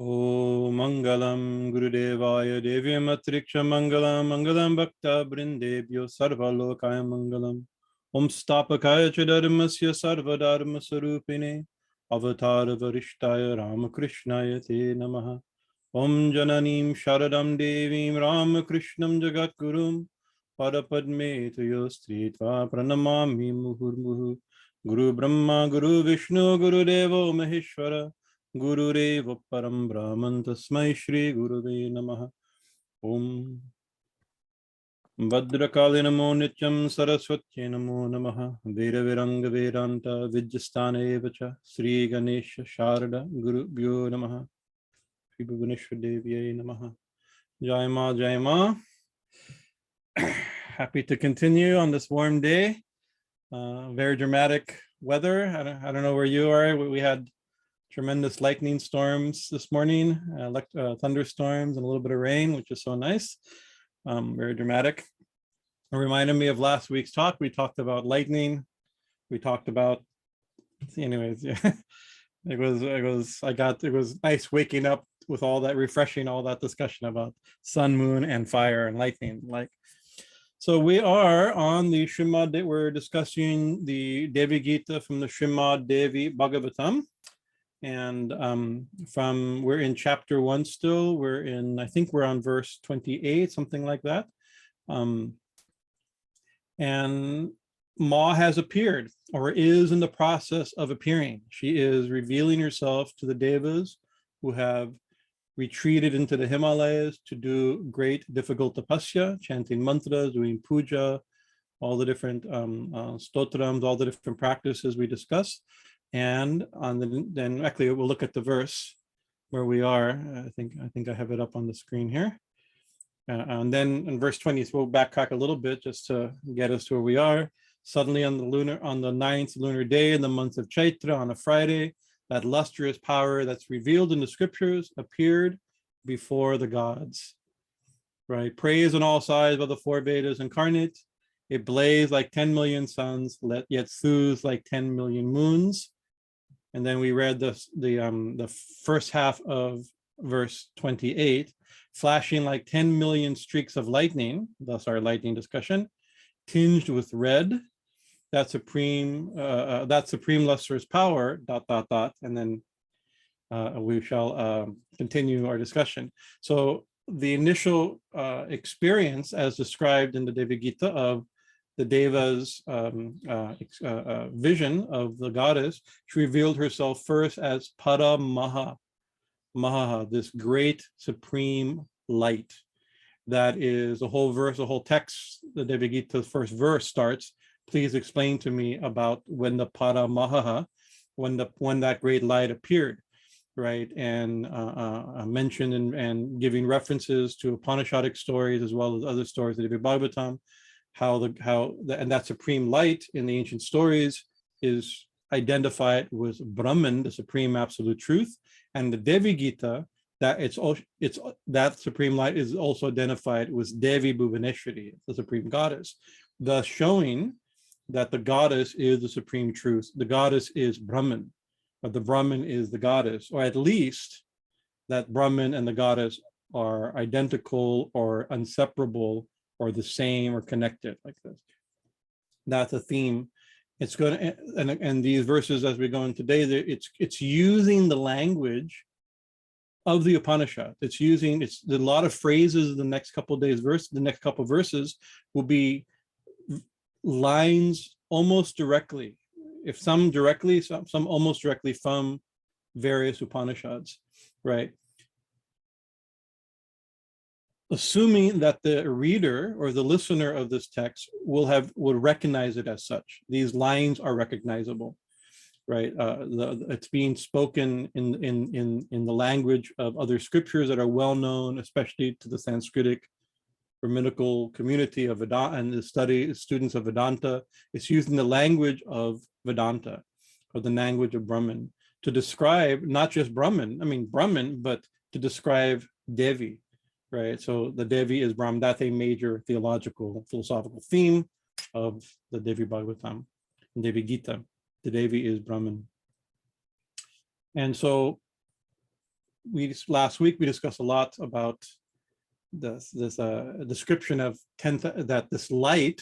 O Mangalam Gurudevaya Devyam Atriksha Mangalam Mangalam Bhakta Brindebhyo Sarva Lokaya Mangalam Om Stapakaya Chadharmasya Sarva Dharma Sarupine Avatara Varishtaya Ramakrishnaya Te Namaha Om Jananim Sharadam Devim Ramakrishnam Jagatgurum Padapadme Tuyo Stritva Pranamami Muhurmuhu Guru Brahma Guru Vishnu Guru Devo Maheshwara Gurureva param brahman tasmai shri gurave namaha. Om Bhadrakali namo nityam saraswati namo namaha. Veda viranga vedanta vidyastane vacha Sri Ganesha Sharada Gurubhyo namaha. Sri Bhuvaneshwar Deviye namaha. Jai Ma Jai Ma. Happy to continue on this warm day. Very dramatic weather. I don't know where you are. We had tremendous lightning storms this morning, thunderstorms and a little bit of rain, which is so nice. Very dramatic. It reminded me of last week's talk. We talked about lightning. We talked about, anyways, yeah. It was nice waking up with all that, refreshing all that discussion about sun, moon, and fire and lightning. So we are on the Srimad, we're discussing the Devi Gita from the Srimad Devi Bhagavatam. And we're in chapter 1 still. I think we're on verse 28, something like that. And Ma has appeared, or is in the process of appearing. She is revealing herself to the Devas who have retreated into the Himalayas to do great difficult tapasya, chanting mantras, doing puja, all the different stotrams, all the different practices we discussed. And then actually we'll look at the verse where we are. I think I have it up on the screen here. And then in verse 20, so we'll backtrack a little bit just to get us to where we are. Suddenly on the 9th lunar day in the month of Chaitra, on a Friday, that lustrous power that's revealed in the scriptures appeared before the gods. Right? Praised on all sides by the four Vedas incarnate. It blazed like 10 million suns, yet soothes like 10 million moons. And then we read the first half of verse 28, flashing like 10 million streaks of lightning, thus our lightning discussion, tinged with red, that supreme lustrous power, ... and then we shall continue our discussion. So the initial experience as described in the Devi Gita of the Deva's vision of the goddess, she revealed herself first as mahaḥ, this great supreme light. That is the whole verse, the whole text, the Devi Gita's first verse starts, please explain to me about when the mahaḥ, when that great light appeared, right? And mentioned and giving references to Upanishadic stories as well as other stories of the Devi Bhagavatam, and that supreme light in the ancient stories is identified with Brahman, the supreme absolute truth, and the Devi Gita, that supreme light is also identified with Devi Bhuvaneshwari, the supreme goddess, thus showing that the goddess is the supreme truth. The goddess is Brahman, but the Brahman is the goddess, or at least that Brahman and the goddess are identical or inseparable or the same or connected like this. That's a theme. It's going to, and these verses as we go in today, it's using the language of the Upanishad. It's a lot of phrases in the next couple of days, the next couple of verses will be lines almost directly, if some directly, some almost directly from various Upanishads, right? Assuming that the reader or the listener of this text will recognize it as such. These lines are recognizable, right? It's being spoken in the language of other scriptures that are well known, especially to the Sanskritic Brahminical community of Vedanta and the students of Vedanta. It's using the language of Vedanta, or the language of Brahman, to describe not just Brahman, but to describe Devi. Right, so the Devi is Brahman. That's a major theological, philosophical theme of the Devi Bhagavatam, Devi Gita. The Devi is Brahman. And so last week we discussed a lot about this description of that this light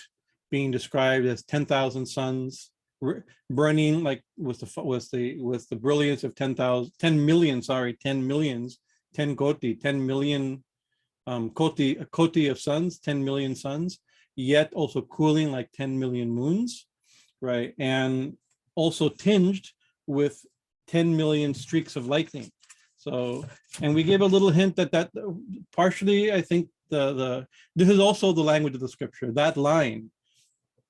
being described as 10,000 suns burning, like with the brilliance of 10 million, 10 millions, 10 koti, 10 million koti of suns, 10 million suns, yet also cooling like 10 million moons, right? And also tinged with 10 million streaks of lightning. So, and we gave a little hint that partially, I think this is also the language of the scripture. That line,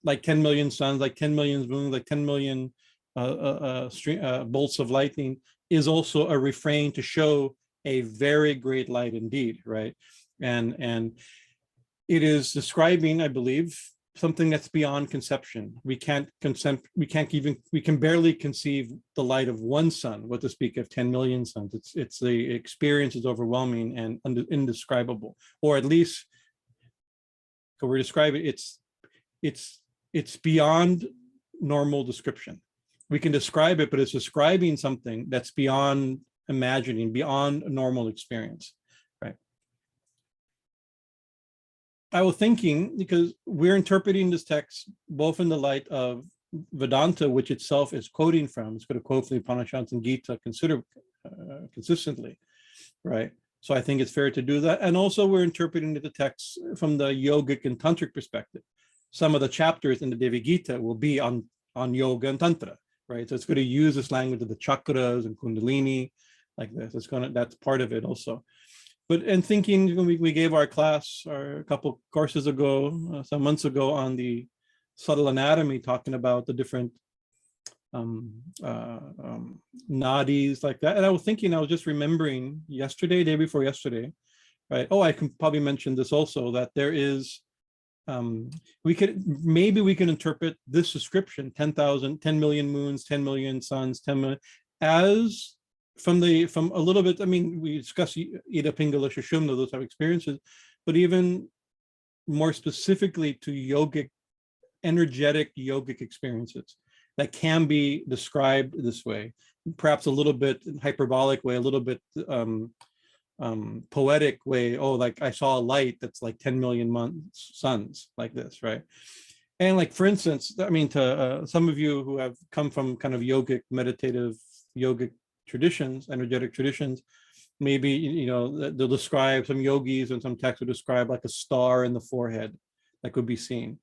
like 10 million suns, like 10 million moons, like 10 million bolts of lightning, is also a refrain to show a very great light indeed, right? And it is describing, I believe, something that's beyond conception. We can barely conceive the light of one sun, what to speak of 10 million suns. It's the experience is overwhelming and indescribable, or at least we're describing it's beyond normal description. We can describe it, but it's describing something that's beyond imagining, beyond normal experience, right? I was thinking, because we're interpreting this text both in the light of Vedanta, which itself is quoting from, it's going to quote from the Upanishads and Gita consistently, right? So I think it's fair to do that. And also we're interpreting the text from the yogic and tantric perspective. Some of the chapters in the Devi Gita will be on yoga and tantra, right? So it's going to use this language of the chakras and kundalini like this. That's part of it also. But in thinking, when we gave our class a couple courses ago, some months ago, on the subtle anatomy, talking about the different nadis like that. And I was thinking, I was just remembering yesterday, day before yesterday, right? Oh, I can probably mention this also, that there is, maybe we can interpret this description, 10 million moons, 10 million suns, 10 million, as from a little bit, I mean, we discussed Ida Pingala Shushumna, those type of experiences, but even more specifically to energetic yogic experiences that can be described this way, perhaps a little bit hyperbolic way, a little bit poetic way. Oh, like I saw a light that's like 10 million suns, like this, right? And like, for instance, I mean, to some of you who have come from kind of yogic, meditative, yogic traditions, energetic traditions, maybe, you know, they'll describe, some yogis and some texts will describe like a star in the forehead that could be seen.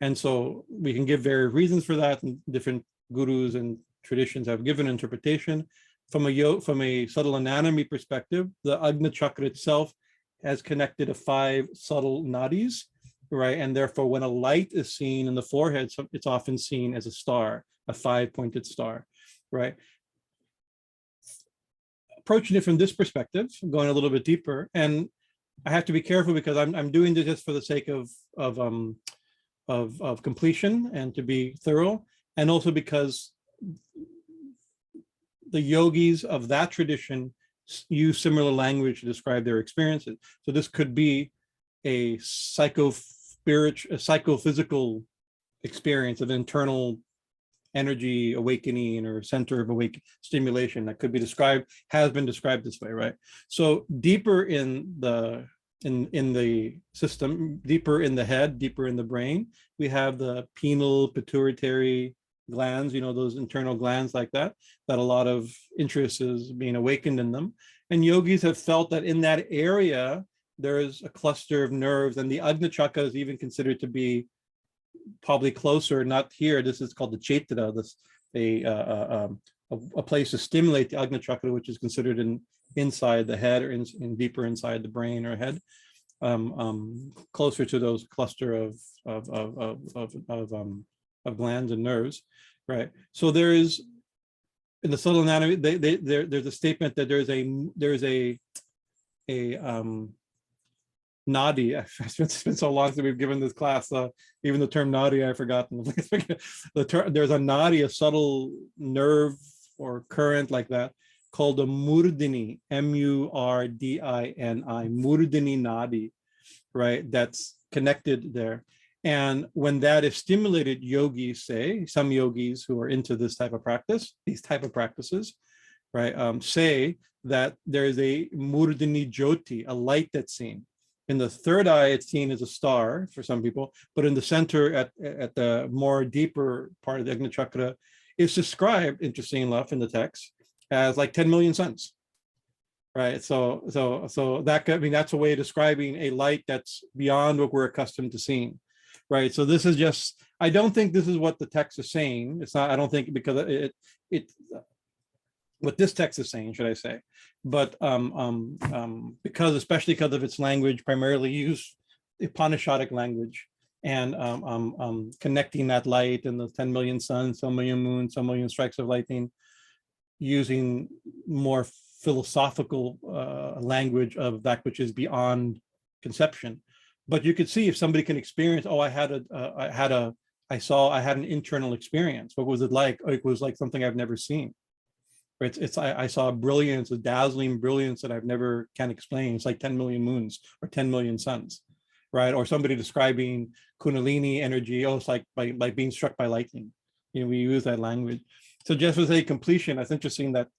And so we can give various reasons for that, and different gurus and traditions have given interpretation. From a subtle anatomy perspective, the Ajna chakra itself has connected to 5 subtle nadis, right? And therefore, when a light is seen in the forehead, it's often seen as a star, a 5-pointed star, right? Approaching it from this perspective, going a little bit deeper, and I have to be careful because I'm doing this just for the sake of completion and to be thorough, and also because the yogis of that tradition use similar language to describe their experiences. So this could be a psychophysical experience of internal energy awakening or center of stimulation that could be described, has been described this way, right? So deeper in the system, deeper in the head, deeper in the brain, we have the penile pituitary glands, you know, those internal glands like that a lot of interest is being awakened in them. And yogis have felt that in that area, there is a cluster of nerves, and the Ajna chakra is even considered to be probably closer, not here. This is called the Chaitara, a place to stimulate the Ajna chakra, which is considered inside the head, or in deeper inside the brain or head, closer to those cluster of glands and nerves, right? So there is, in the subtle anatomy, there's a statement that there's a nadi. It's been so long since we've given this class. Even the term nadi, I've forgotten. There's a nadi, a subtle nerve or current like that, called a murdini, M-U-R-D-I-N-I, murdini nadi, right? That's connected there. And when that is stimulated, yogis say, some yogis who are into this type of practice, these type of practices, right, say that there is a murdini jyoti, a light that's seen. In the third eye, it's seen as a star for some people, but in the center, at the more deeper part of the Agni Chakra, it's described, interesting enough, in the text as like 10 million suns, right? So that could, I mean, that's a way of describing a light that's beyond what we're accustomed to seeing, right? So this is just, I don't think this is what the text is saying. It's not, I don't think, because it what this text is saying, should I say, but because, especially because of its language, primarily used Upanishadic language, and connecting that light and the 10 million suns, 1 million moons, 1 million strikes of lightning, using more philosophical language of that which is beyond conception. But you could see, if somebody can experience, oh, I had an internal experience. What was it like? Oh, it was like something I've never seen. I saw a brilliance, a dazzling brilliance that I've never can explain. It's like 10 million moons or 10 million suns, right? Or somebody describing Kundalini energy, oh, it's like by being struck by lightning. You know, we use that language. So just as a completion, it's interesting that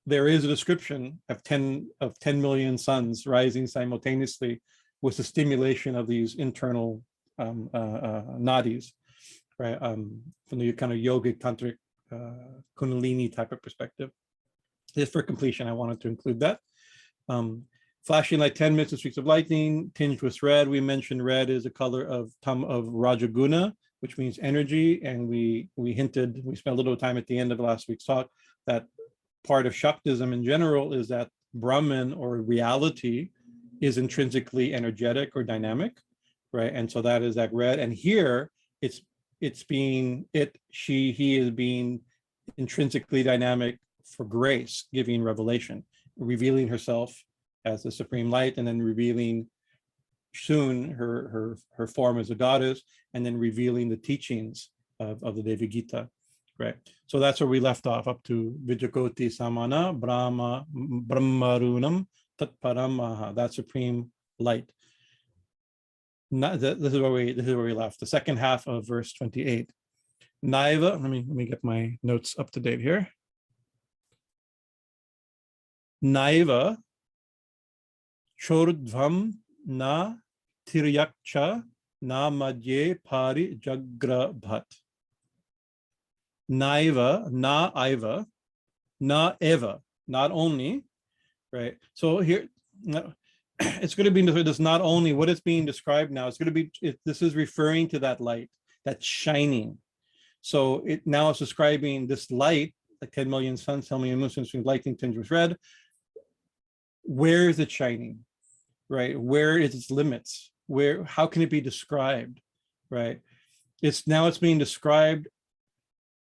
there is a description of 10 million suns rising simultaneously with the stimulation of these internal nadis, right? From the kind of yogic tantric Kundalini type of perspective. Just for completion, I wanted to include that. Flashing like 10 minutes of streaks of lightning, tinged with red. We mentioned red is a color of Rajaguna, which means energy. And we hinted, we spent a little time at the end of last week's talk, that part of Shaktism in general is that Brahman, or reality, is intrinsically energetic or dynamic, right? And so that is that red. And here he is being intrinsically dynamic for grace, giving revelation, revealing herself as the supreme light, and then revealing soon her form as a goddess, and then revealing the teachings of the Devi-Gita, right? So that's where we left off, up to vidyut-koṭi-samānā-bhamaruṇaṃ, tat-paraṃ mahaḥ, that supreme light. This is where we left. The second half of verse 28. Naiva, let me get my notes up to date here. Naiva cordhvaṃ na tiryak-ca na madhye pari-jagrabhat. Naiva, na iva, na eva, not only, right? So here, it's going to be this not only, what it's being described now, it's going to be, this is referring to that light that's shining. So now it's describing this light, like 10 million suns, 10 million moons, lightning tinged with red. Where is it shining, right? Where is its limits? How can it be described, right? It's being described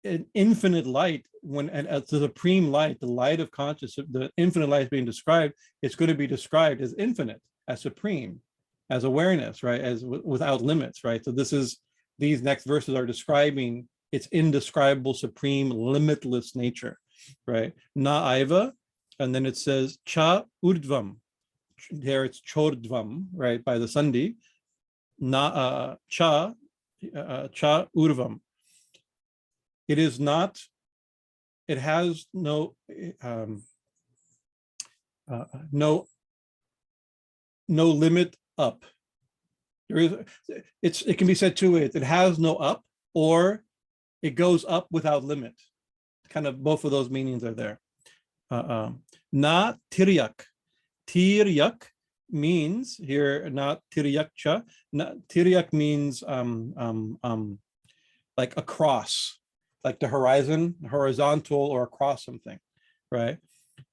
an infinite light, as the supreme light, the light of consciousness, the infinite light is being described. It's going to be described as infinite, as supreme, as awareness, right? As without limits, right? So these next verses are describing its indescribable, supreme, limitless nature, right? Na iva, and then it says cha urdvam. There it's cordhvaṃ, right? By the sandhi. Na cha urvam. It is not. It has no no limit up. It can be said two ways. It has no up, or it goes up without limit. Kind of both of those meanings are there. Na tiryak. Tiryak means here, not tiryak-ca. Tiryak means like across, like the horizon, horizontal or across something, right?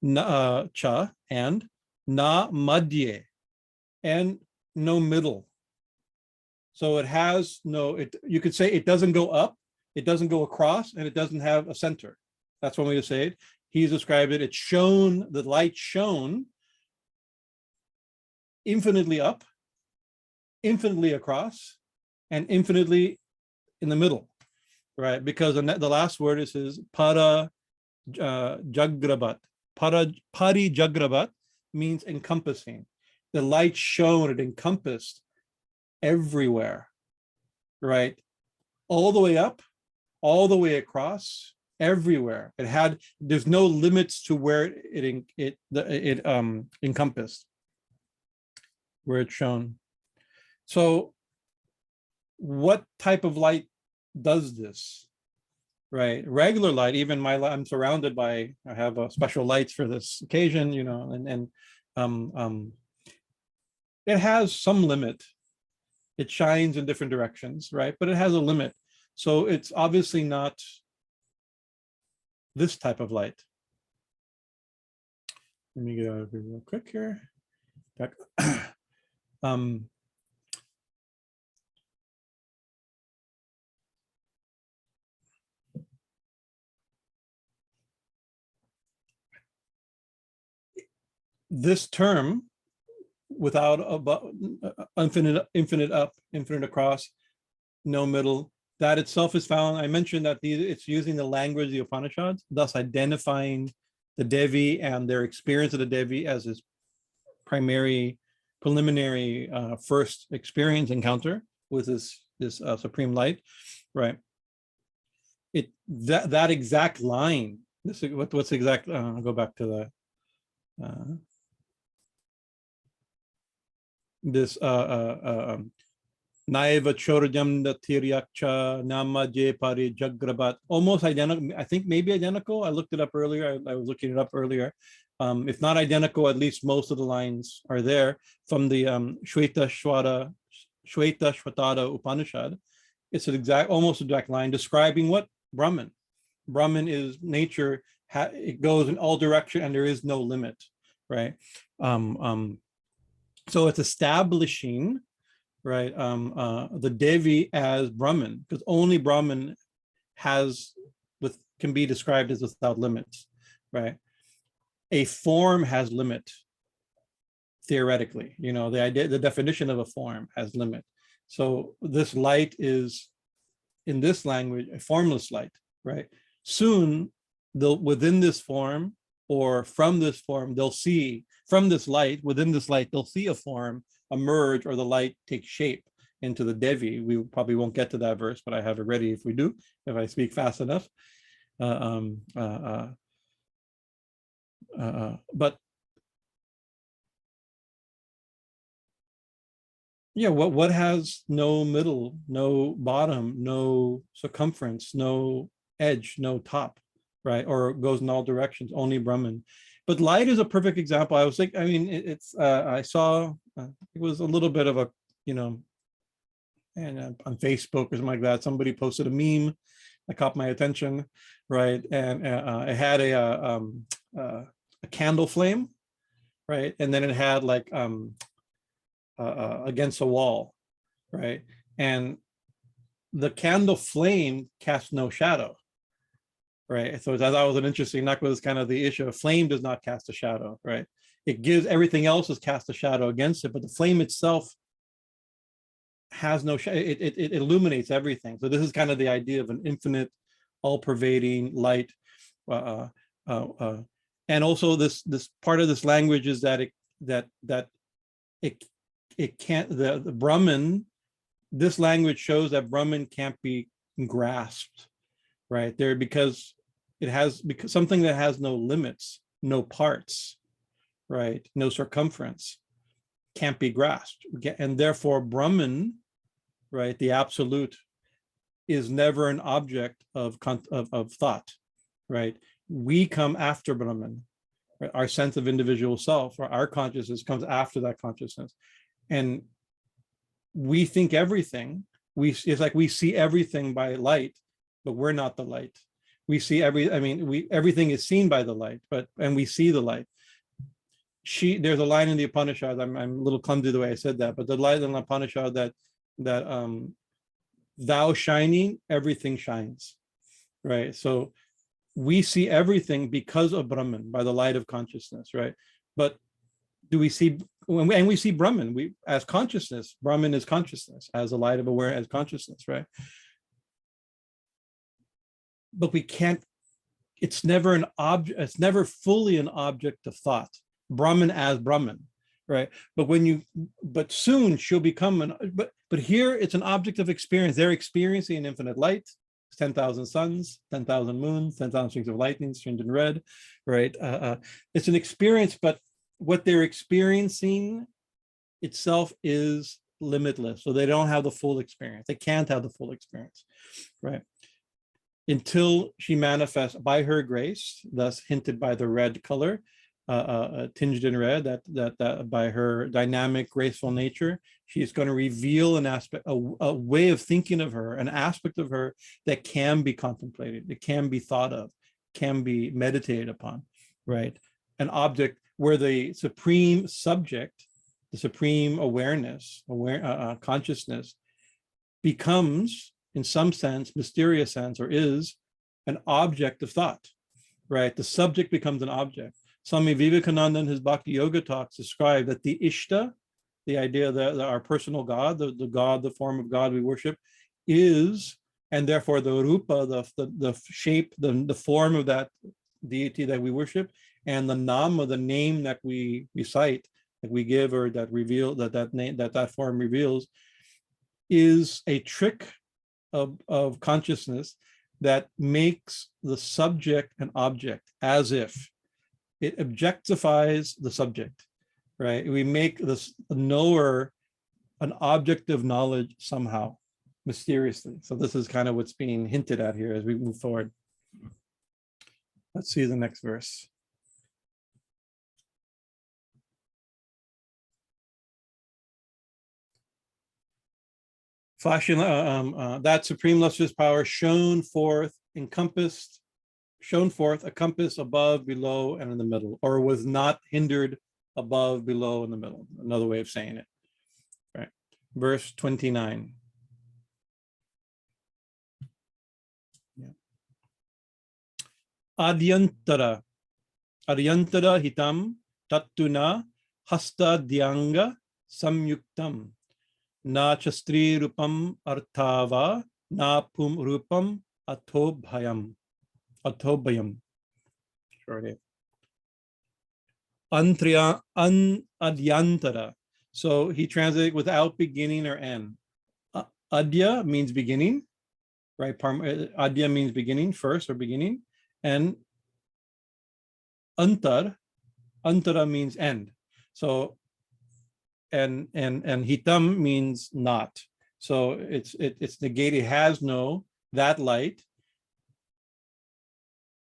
Na cha, and na madhye, and no middle. So it has no, you could say it doesn't go up, it doesn't go across, and it doesn't have a center. That's one way to say it. He's described it, it's shone, the light shone infinitely up, infinitely across, and infinitely in the middle, right? Because the last word is pari-jagrabhat. Pari-jagrabhat means encompassing. The light shone, it encompassed everywhere, right? All the way up, all the way across, everywhere. There's no limits to where it encompassed, where it's shown. So what type of light does this? Right, regular light, even I'm surrounded by, I have special lights for this occasion, and it has some limit. It shines in different directions, right? But it has a limit. So it's obviously not this type of light. Let me get out of here real quick here. Back. This term, without infinite up, infinite across, no middle, that itself is found. I mentioned that it's using the language of the Upanishads, thus identifying the Devi and their experience of the Devi as his preliminary first experience encounter with this supreme light, right? That exact line. This is what's exact. I'll go back to the this naiva tiryak-ca madhye pari-jagrabhat, almost identical. I think maybe identical. I looked it up earlier. I was looking it up earlier. If not identical, at least most of the lines are there from the Shweta Upanishad. It's an almost exact line describing what? Brahman. Brahman is nature. It goes in all directions and there is no limit, right? So it's establishing, right, the Devi as Brahman, because only Brahman can be described as without limits, right? A form has limit, theoretically. The definition of a form has limit. So this light is, in this language, a formless light, right? Soon, within this form or from this form, they'll see, from this light, within this light, they'll see a form emerge or the light take shape into the Devi. We probably won't get to that verse, but I have it ready if we do, if I speak fast enough. But yeah, what has no middle, no bottom, no circumference, no edge, no top, right? Or goes in all directions, only Brahman. But light is a perfect example. I was like, I mean, I saw, it was a little bit of a, and on Facebook or something like that, somebody posted a meme that caught my attention, right? And it had a candle flame, right? And then it had like against a wall, right? And the candle flame cast no shadow, right? So that was an interesting, that was kind of the issue. A flame does not cast a shadow, right? It gives, everything else is cast a shadow against it, but the flame itself has no shadow. It illuminates everything. So this is kind of the idea of an infinite, all-pervading light. And also this part of this language is that it can't, the Brahman, this language shows that Brahman can't be grasped, right? Because something that has no limits, no parts, right? No circumference, can't be grasped. And therefore Brahman, right, the absolute, is never an object of thought, right? We come after Brahman, right? Our sense of individual self, or our consciousness comes after that consciousness. And we think everything, it's like we see everything by light, but we're not the light. We see everything is seen by the light, and we see the light. There's a line in the Upanishad, I'm a little clumsy the way I said that, but the line in the Upanishad that thou shining, everything shines, right? So we see everything because of Brahman, by the light of consciousness, right? But do we see, and we see Brahman, as consciousness, Brahman is consciousness, as a light of awareness, as consciousness, right? But we can't, it's never an object, it's never fully an object of thought. Brahman as Brahman, right? But soon she'll become but here it's an object of experience. They're experiencing an infinite light, 10,000 suns, 10,000 moons, 10,000 strings of lightning, stringed in red, right? It's an experience, but what they're experiencing itself is limitless. So they don't have the full experience. They can't have the full experience, right? Until she manifests by her grace, thus hinted by the red color, tinged in red, that by her dynamic, graceful nature, she's going to reveal an aspect, a way of thinking of her, an aspect of her that can be contemplated, that can be thought of, can be meditated upon, right? An object where the supreme subject, the supreme awareness, consciousness, becomes, in some sense, mysterious sense, or is an object of thought, right? The subject becomes an object. Swami Vivekananda in his Bhakti Yoga talks describe that the Ishta, the idea that our personal God, the God, the form of God we worship, is, and therefore the Rupa, the shape, the form of that deity that we worship, and the Nama, the name that we recite, that we give, or that reveal, that form reveals, is a trick of consciousness that makes the subject an object, as if it objectifies the subject, right? We make this knower an object of knowledge somehow, mysteriously. So this is kind of what's being hinted at here as we move forward. Let's see the next verse. Flashing, that supreme lustrous power shone forth, encompassed, shone forth, a compass above, below, and in the middle, or was not hindered above, below, in the middle. Another way of saying it, right? Verse 29. Yeah. ādyantara-hitaṃ tattu hastādyaṅga-saṃyutam. Na cha strī-rūpam-athavā, na puṃ-rūpam-athobhayam. Short it. Adyantara. So he translated without beginning or end. Adya means beginning, right? Adya means beginning, first or beginning, and antara means end. So and hitam means not. So it's negated. It has no, that light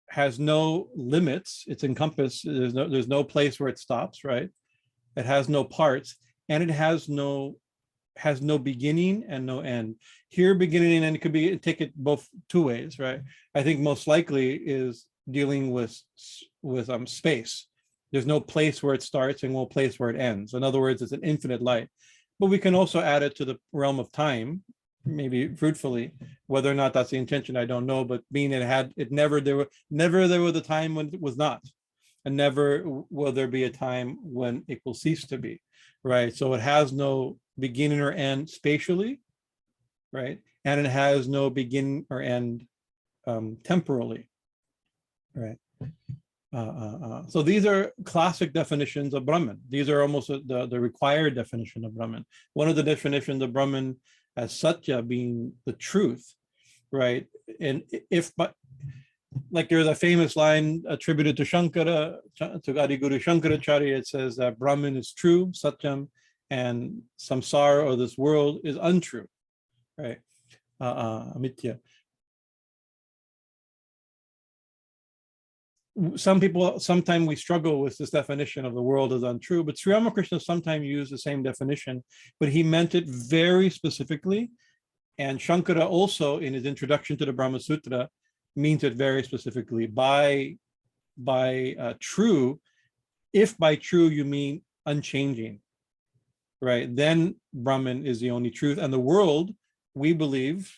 has no limits. It's encompassed. There's no place where it stops, right? It has no parts, and it has no beginning and no end. Here, beginning and end could be, take it both two ways, right? I think most likely is dealing with space. There's no place where it starts and no place where it ends. In other words, it's an infinite light. But we can also add it to the realm of time, maybe fruitfully. Whether or not that's the intention, I don't know. But being there was a time when it was not, and never will there be a time when it will cease to be, right? So it has no beginning or end spatially, right? And it has no beginning or end temporally, right? So these are classic definitions of Brahman. These are almost the required definition of Brahman. One of the definitions of Brahman as Satya being the truth, right? And but like there's a famous line attributed to Shankara, to Adi Guru Shankaracharya, it says that Brahman is true, Satyam, and samsara, or this world, is untrue, right? Amitya. Some people, sometimes we struggle with this definition of the world as untrue, but Sri Ramakrishna sometimes used the same definition, but he meant it very specifically. And Shankara also, in his introduction to the Brahma Sutra, means it very specifically by true. If by true you mean unchanging, right? Then Brahman is the only truth, and the world, we believe,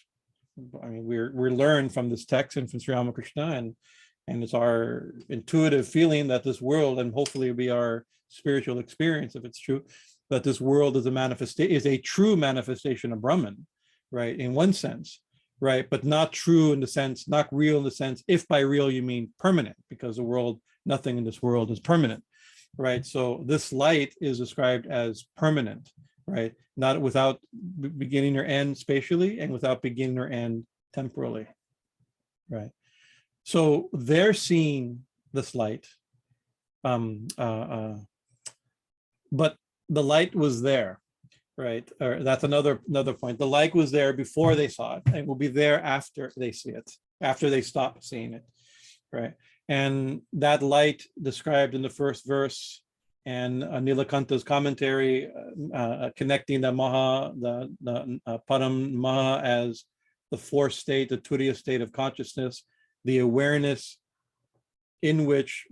I mean, we're learned from this text and from Sri Ramakrishna, and it's our intuitive feeling that this world, and hopefully it'll be our spiritual experience if it's true, that this world is a true manifestation of Brahman, right? In one sense, right? But not true in the sense, not real in the sense, if by real you mean permanent, because the world, nothing in this world is permanent, right? So this light is described as permanent, right? Not without beginning or end spatially, and without beginning or end temporally, right? So they're seeing this light, but the light was there, right? Or that's another point. The light was there before they saw it, and will be there after they see it, after they stop seeing it, right? And that light described in the first verse and Nilakanta's commentary, connecting the mahaḥ, the param mahaḥ as the fourth state, the turiya state of consciousness, the awareness in which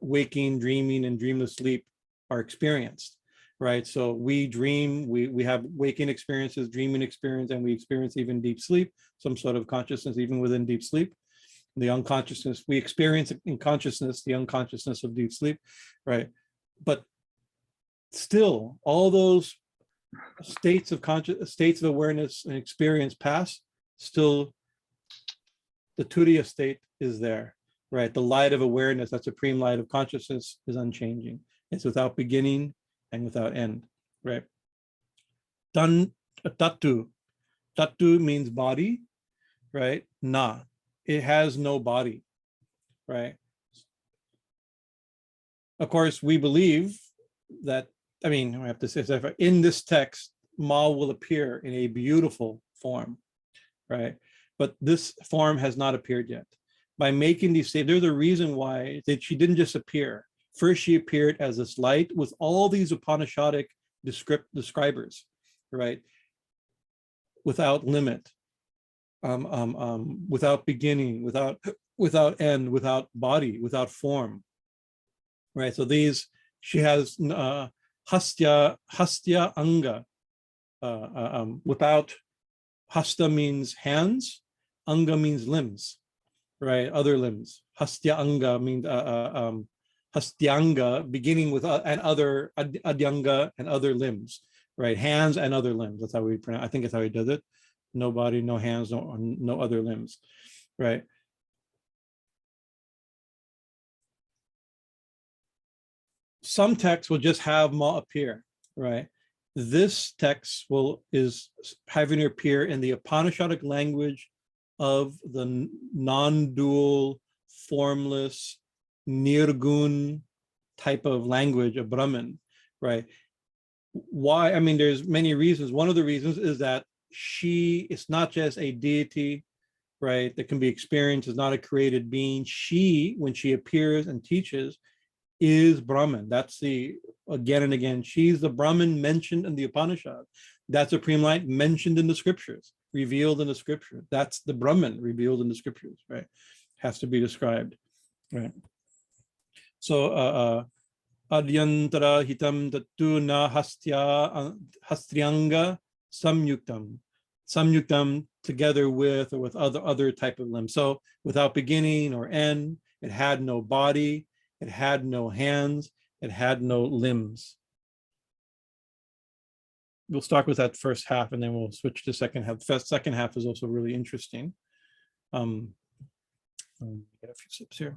waking, dreaming, and dreamless sleep are experienced, right? So we dream, we have waking experiences, dreaming experience, and we experience even deep sleep, some sort of consciousness even within deep sleep. The unconsciousness, we experience in consciousness, the unconsciousness of deep sleep, right? But still, all those states of states of awareness and experience pass, still the turiya state is there, right? The light of awareness, that supreme light of consciousness, is unchanging. It's without beginning and without end, right? Tattu. Tattu means body, right? Na. It has no body, right? Of course, we believe that, I mean, I have to say, in this text, Ma will appear in a beautiful form, right? But this form has not appeared yet. By making these statements, there's a reason why that she didn't just appear. First, she appeared as this light with all these Upanishadic describers, right? Without limit, without beginning, without end, without body, without form, right? So these, she has hastādyaṅga, without, hasta means hands, anga means limbs, right? Other limbs. Hastādyaṅga means hastādyaṅga, beginning with and other, ādyantara and other limbs, right? Hands and other limbs. That's how we pronounce. I think that's how he does it. No body, no hands, no other limbs, right? Some texts will just have Ma appear, right? This text is having her appear in the Upanishadic language of the non-dual, formless, nirgun type of language of Brahman, right? Why? I mean, there's many reasons. One of the reasons is that she is not just a deity, right, that can be experienced, is not a created being. She, when she appears and teaches, is Brahman. That's the, again and again, she's the Brahman mentioned in the Upanishad. That's supreme light mentioned in the scriptures, revealed in the scripture. That's the Brahman revealed in the scriptures, right? Has to be described, right? So, ādyantara-hitaṃ tattu na hastādyaṅga-saṃyutam. Samyutam, together with, or with other type of limbs. So without beginning or end, it had no body, it had no hands, it had no limbs. We'll start with that first half and then we'll switch to second half. The second half is also really interesting. Get a few sips here.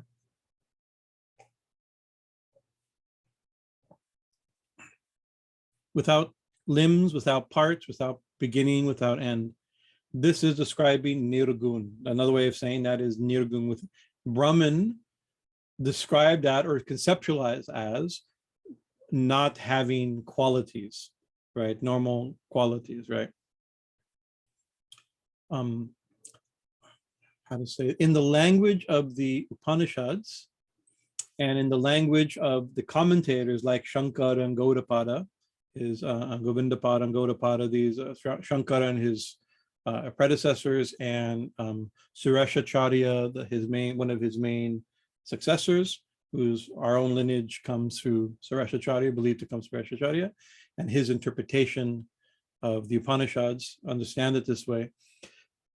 Without limbs, without parts, without beginning, without end. This is describing nirgun. Another way of saying that is nirgun. With Brahman described that or conceptualized as not having qualities, right? Normal qualities, right? How to say it? In the language of the Upanishads and in the language of the commentators like Shankara and Gaudapada, his Govindapada and Gaudapada, these Shankara and his predecessors, and Sureshacharya, one of his main successors, whose our own lineage comes through Sureshacharya, believed to come through Sureshacharya, and his interpretation of the Upanishads, understand it this way.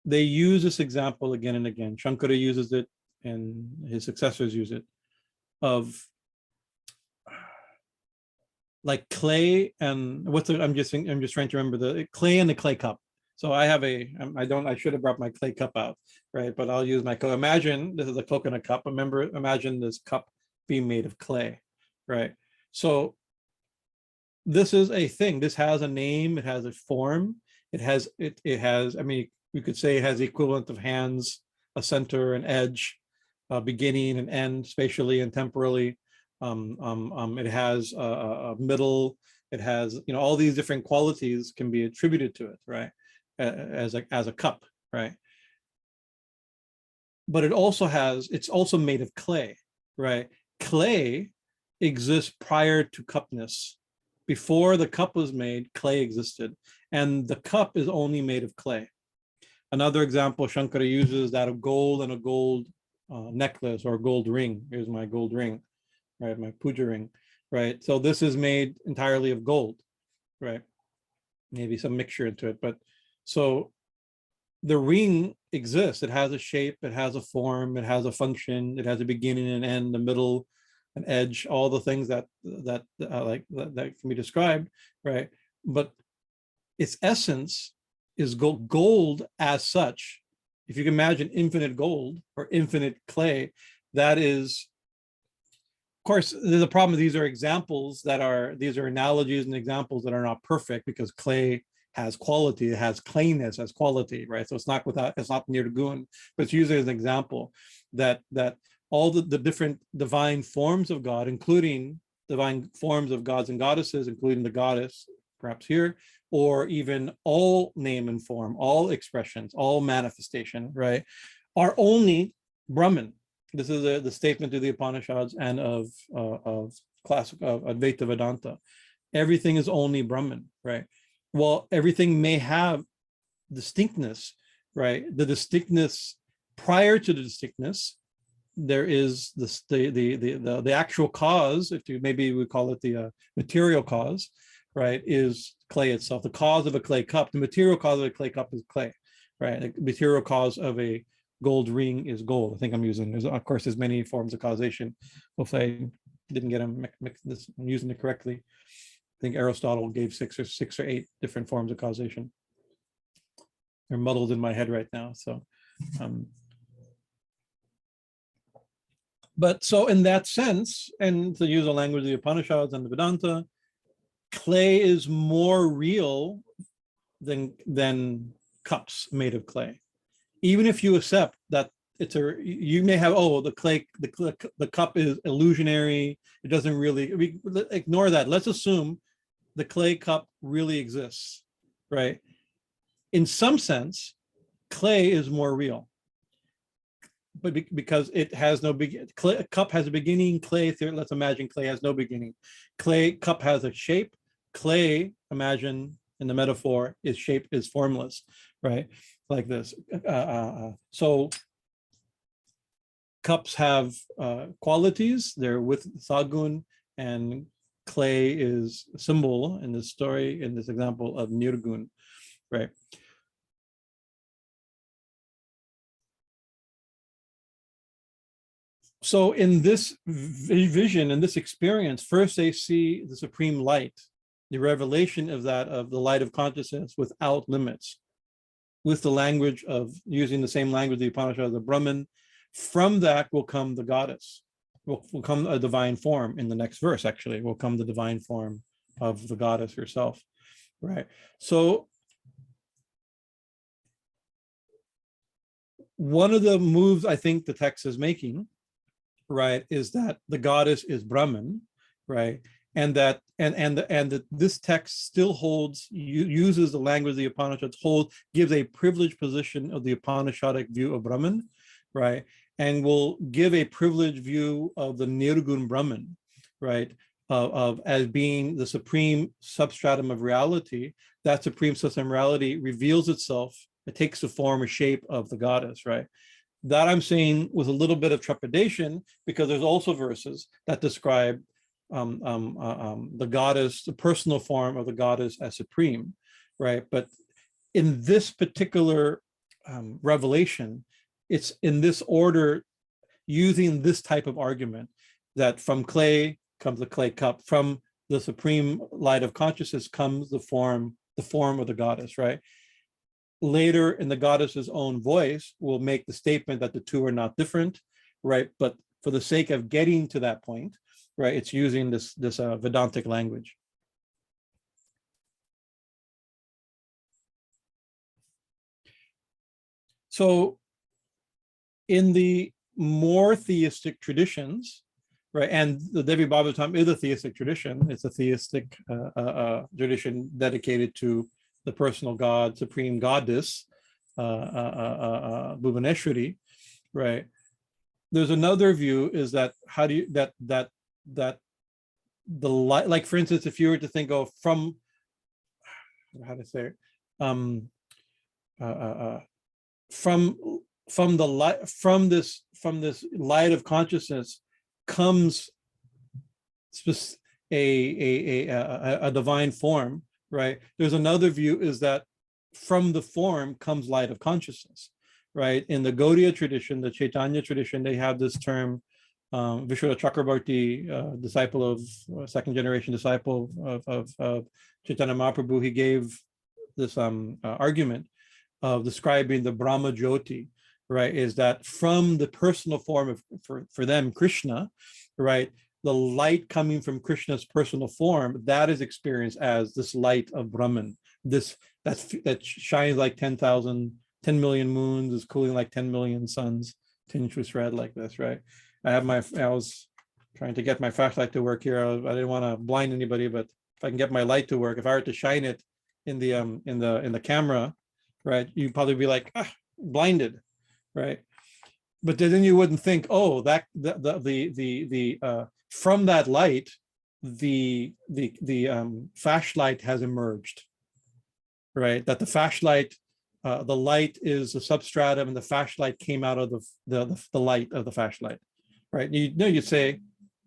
They use this example again and again. Shankara uses it and his successors use it, of like clay and I'm just trying to remember the clay and the clay cup. So I have I should have brought my clay cup out, right? But I'll use my imagine this is a coconut cup. Imagine this cup being made of clay, right? So this is a thing. This has a name. It has a form. It has. I mean, we could say it has the equivalent of hands, a center, an edge, beginning and end, spatially and temporally. It has a middle. It has, all these different qualities can be attributed to it, right? As a cup, right? But it's also made of clay, right? Clay exists prior to cupness. Before the cup was made, clay existed, and the cup is only made of clay. Another example Shankara uses that of gold and a gold necklace or gold ring. Here's my gold ring, right? My puja ring, right? So this is made entirely of gold, right? Maybe some mixture into it, but so the ring exists. It has a shape, it has a form, it has a function, it has a beginning and end, a middle, an edge, all the things that can be described, right? But its essence is gold. Gold as such, if you can imagine infinite gold or infinite clay, that is, of course, there's a problem. These are analogies and examples that are not perfect, because clay has quality, it has clayness as quality, right? So it's not nirgun, but it's used as an example that all the different divine forms of God, including divine forms of gods and goddesses, including the goddess, perhaps here, or even all name and form, all expressions, all manifestation, right, are only Brahman. This is the statement of the Upanishads and of classical Advaita Vedanta. Everything is only Brahman, right? Well, everything may have distinctness, right? The distinctness, prior to the distinctness, there is the actual cause, maybe we call it the material cause, right, is clay itself. The cause of a clay cup, the material cause of a clay cup is clay, right? The material cause of a gold ring is gold. I think I'm using, of course, there's many forms of causation. Hopefully I didn't get them mixed, I'm using it correctly. I think Aristotle gave six or eight different forms of causation. They're muddled in my head right now. So, but so in that sense, and to use the language of the Upanishads and the Vedanta, clay is more real than cups made of clay. Even if you accept that you may have, the cup is illusionary, it doesn't really, ignore that. Let's assume the clay cup really exists, right? In some sense, clay is more real, but because it has no beginning. Cup has a beginning. Clay, let's imagine clay has no beginning. Cup has a shape. Clay, imagine in the metaphor, is formless, right? Like this. So cups have qualities. They're with sagun, and clay is a symbol in this story, in this example, of nirgun, right? So in this vision, in this experience, first they see the supreme light, the revelation of the light of consciousness without limits, with the language of, using the same language, the Upanishads of Brahman. From that will come the goddess, will come a divine form. In the next verse, actually, will come the divine form of the goddess herself, right? So one of the moves I think the text is making, right, is that the goddess is Brahman, right? And that this text still uses the language of the Upanishads, gives a privileged position of the Upanishadic view of Brahman, right? And will give a privileged view of the Nirgun Brahman, right? As being the supreme substratum of reality. That supreme substratum of reality reveals itself. It takes the form or shape of the goddess, right? That I'm saying with a little bit of trepidation, because there's also verses that describe the goddess, the personal form of the goddess as supreme, right? But in this particular revelation, it's in this order, using this type of argument, that from clay comes the clay cup, from the supreme light of consciousness comes the form of the goddess, right? Later, in the goddess's own voice, will make the statement that the two are not different, right? But for the sake of getting to that point, right, it's using this Vedantic language. So in the more theistic traditions, right? And the Devi Bhagavatam is a theistic tradition. It's a theistic tradition dedicated to the personal God, supreme goddess, Bhuvaneshwari, right? There's another view is that how do you that the light, like for instance, if you were to think of from how to say it, from the light from this light of consciousness comes a divine form, right? There's another view is that from the form comes light of consciousness, right? In the Gaudiya tradition, the Chaitanya tradition, they have this term, Vishwara Chakrabarti, disciple of second generation disciple of Chaitanya Mahaprabhu. He gave this argument of describing the Brahma Jyoti, right? Is that from the personal form of, for them, Krishna, right? The light coming from Krishna's personal form, that is experienced as this light of Brahman. That shines like 10 million moons, is cooling like 10 million suns, tinged with red like this, right? I was trying to get my flashlight to work here. I didn't want to blind anybody, but if I can get my light to work, if I were to shine it in the camera, right, you'd probably be like, blinded, right? But then you wouldn't think, oh, that from that light, the flashlight has emerged, right? That the flashlight, the light is a substratum, and the flashlight came out of the light of the flashlight, right? You'd say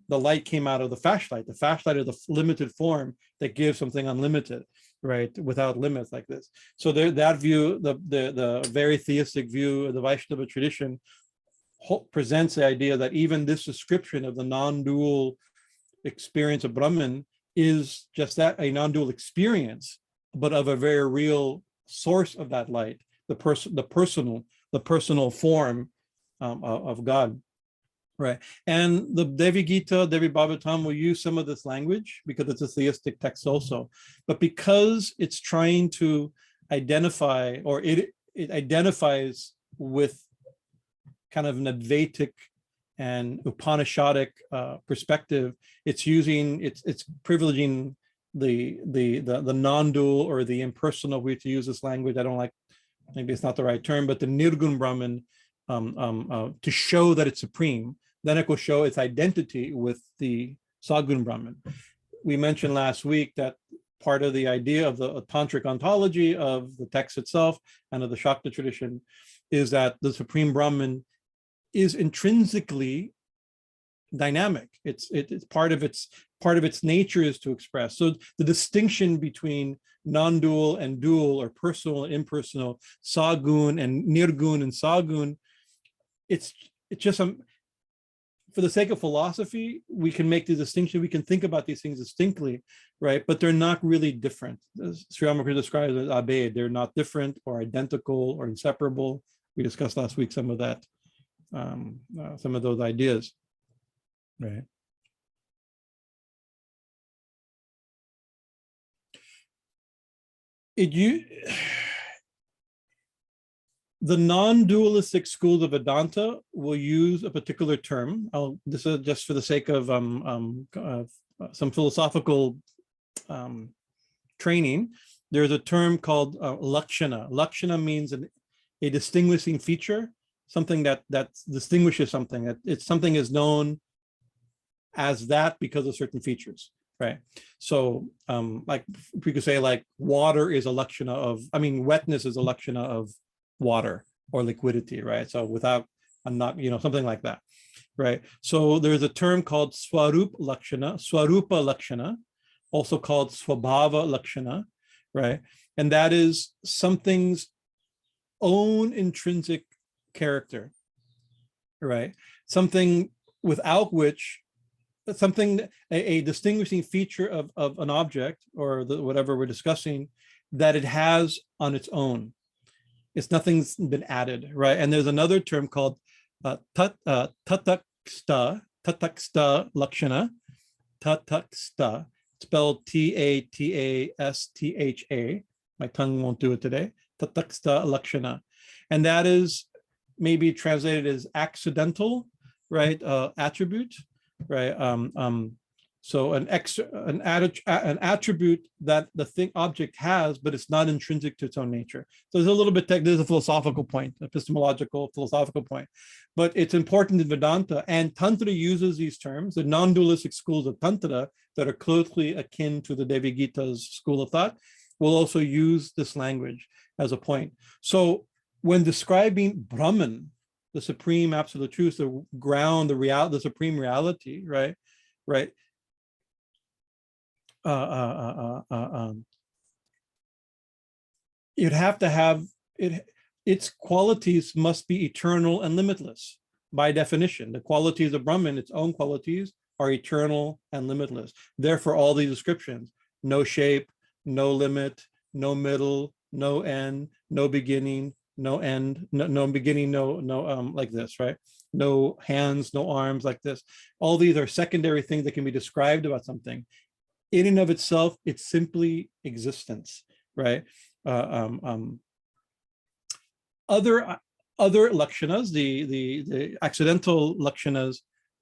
the light came out of the flashlight. The flashlight is the limited form that gives something unlimited, right? Without limits like this. So that view, the very theistic view of the Vaishnava tradition, presents the idea that even this description of the non-dual experience of Brahman is just that, a non-dual experience, but of a very real source of that light, the personal form of God, right? And the Devi Gita, Devi Bhagavatam will use some of this language because it's a theistic text also, but because it's trying to identify, or it identifies with kind of an Advaitic and Upanishadic perspective, it's privileging the non-dual or the impersonal. We have to use this language. I don't like, maybe it's not the right term, but the Nirgun Brahman to show that it's supreme. Then it will show its identity with the Sagun Brahman. We mentioned last week that part of the idea of the tantric ontology of the text itself and of the Shakta tradition is that the supreme Brahman is intrinsically dynamic. It's part of its nature is to express. So the distinction between non-dual and dual, or personal and impersonal, sagun and nirgun and sagun, it's just for the sake of philosophy, we can make the distinction. We can think about these things distinctly, right? But they're not really different. As Sri Ramakrishna describes as abhed, they're not different or identical or inseparable. We discussed last week some of that. Some of those ideas, right? The non-dualistic schools of Vedanta will use a particular term. This is just for the sake of some philosophical training. There's a term called lakshana. Lakshana means a distinguishing feature, something that distinguishes something, that something is known as that because of certain features, right? So like we could say, like, water is a lakshana of, wetness is a lakshana of water or liquidity, right? So without something like that, right? So there's a term called swarupa lakshana, also called swabhava lakshana, right? And that is something's own intrinsic character, right? Something without which, a distinguishing feature of an object or whatever we're discussing, that it has on its own. It's nothing's been added, right? And there's another term called tataksta lakshana, tataksta, spelled Tatastha. My tongue won't do it today. Tataksta lakshana. And that is maybe translated as accidental, right? Attribute, right? So an attribute that the thing object has, but it's not intrinsic to its own nature. So there's a little bit, there's a philosophical point, epistemological, philosophical point, but it's important in Vedanta, and Tantra uses these terms. The non-dualistic schools of Tantra that are closely akin to the Devi Gita's school of thought will also use this language as a point. So when describing Brahman, the supreme absolute truth, the ground, the supreme reality, right? You'd have to have it. Its qualities must be eternal and limitless by definition. The qualities of Brahman, its own qualities, are eternal and limitless. Therefore, all these descriptions: no shape, no limit, no middle, no end, no beginning, no end, no beginning, like this, right? No hands, no arms, like this. All these are secondary things that can be described about something. In and of itself, it's simply existence, right? Other lakshanas, the accidental lakshanas,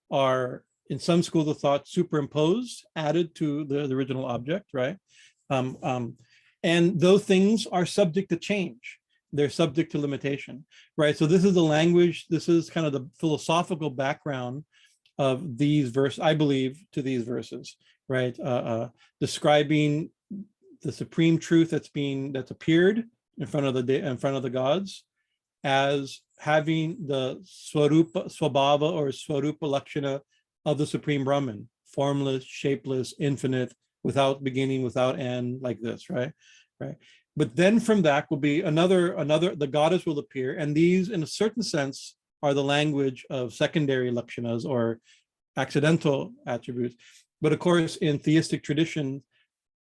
are in some schools of thought superimposed, added to the original object, right? And those things are subject to change. They're subject to limitation, right? So this is the language, this is kind of the philosophical background of these verses, I believe, to these verses, right? Describing the supreme truth that's appeared in front of the gods as having the swabhava or swarupa lakshana of the supreme Brahman, formless, shapeless, infinite, without beginning, without end, like this, right? But then from that will be the goddess will appear, and these, in a certain sense, are the language of secondary lakshanas or accidental attributes. But of course, in theistic tradition,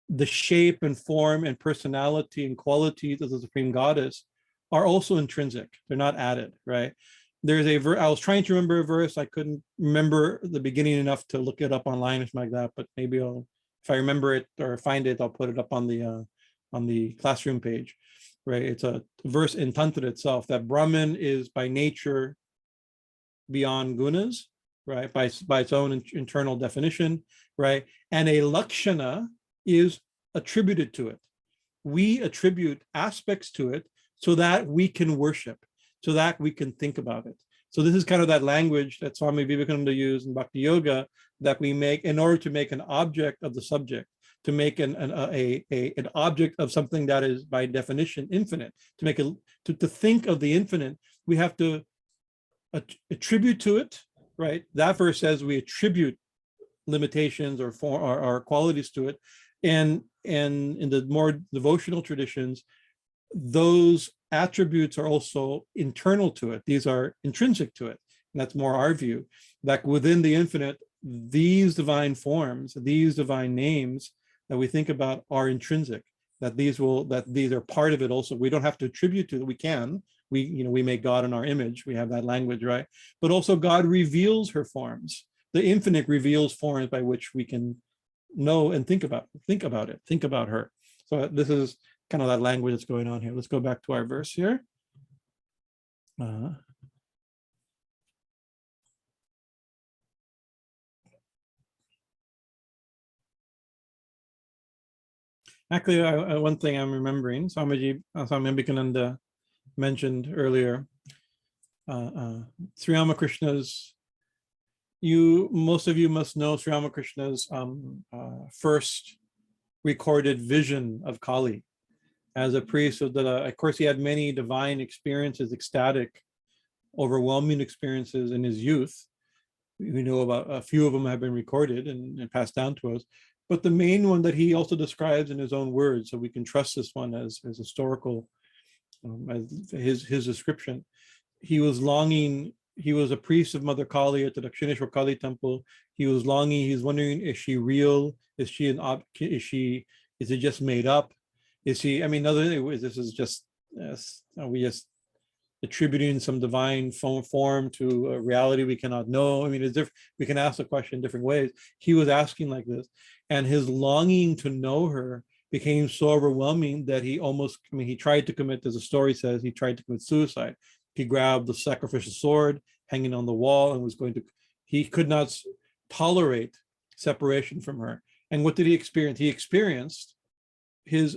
the shape and form and personality and qualities of the supreme goddess are also intrinsic. They're not added, right? There's I was trying to remember a verse. I couldn't remember the beginning enough to look it up online or something like that, but maybe if I remember it or find it, I'll put it up on the classroom page, right? It's a verse in Tantra itself that Brahman is by nature beyond gunas, right? By its own internal definition, right? And a lakshana is attributed to it. We attribute aspects to it so that we can worship, so that we can think about it. So this is kind of that language that Swami Vivekananda used in Bhakti Yoga, that we make in order to make an object of the subject, to make an object of something that is by definition infinite. To think of the infinite, we have to attribute to it, right? That verse says we attribute limitations or qualities to it, and in the more devotional traditions, those attributes are also internal to it. These are intrinsic to it, and that's more our view. That within the infinite, these divine forms, these divine names that we think about are intrinsic. That these are part of it also. We don't have to attribute to it. We can. We make God in our image. We have that language, right? But also God reveals her forms. The infinite reveals forms by which we can know and think about it, think about her. So this is kind of that language that's going on here. Let's go back to our verse here. Actually, one thing I'm remembering, Swami Bhajanananda mentioned earlier, Sri Ramakrishna's, most of you must know Sri Ramakrishna's first recorded vision of Kali as a priest. So that, of course, he had many divine experiences, ecstatic, overwhelming experiences in his youth. We know about a few of them have been recorded and passed down to us. But the main one that he also describes in his own words, so we can trust this one as historical, as his description. He was longing. He was a priest of Mother Kali at the Dakshineshwar Kali temple. He was longing. He's wondering: is she real? Is she Is it just made up? Is she? I mean, this is just are we just attributing some divine form to a reality we cannot know? I mean, we can ask the question in different ways. He was asking like this, and his longing to know her became so overwhelming that he tried to commit, as the story says, he tried to commit suicide. He grabbed the sacrificial sword hanging on the wall and was going to, he could not tolerate separation from her. And what did he experience? He experienced his,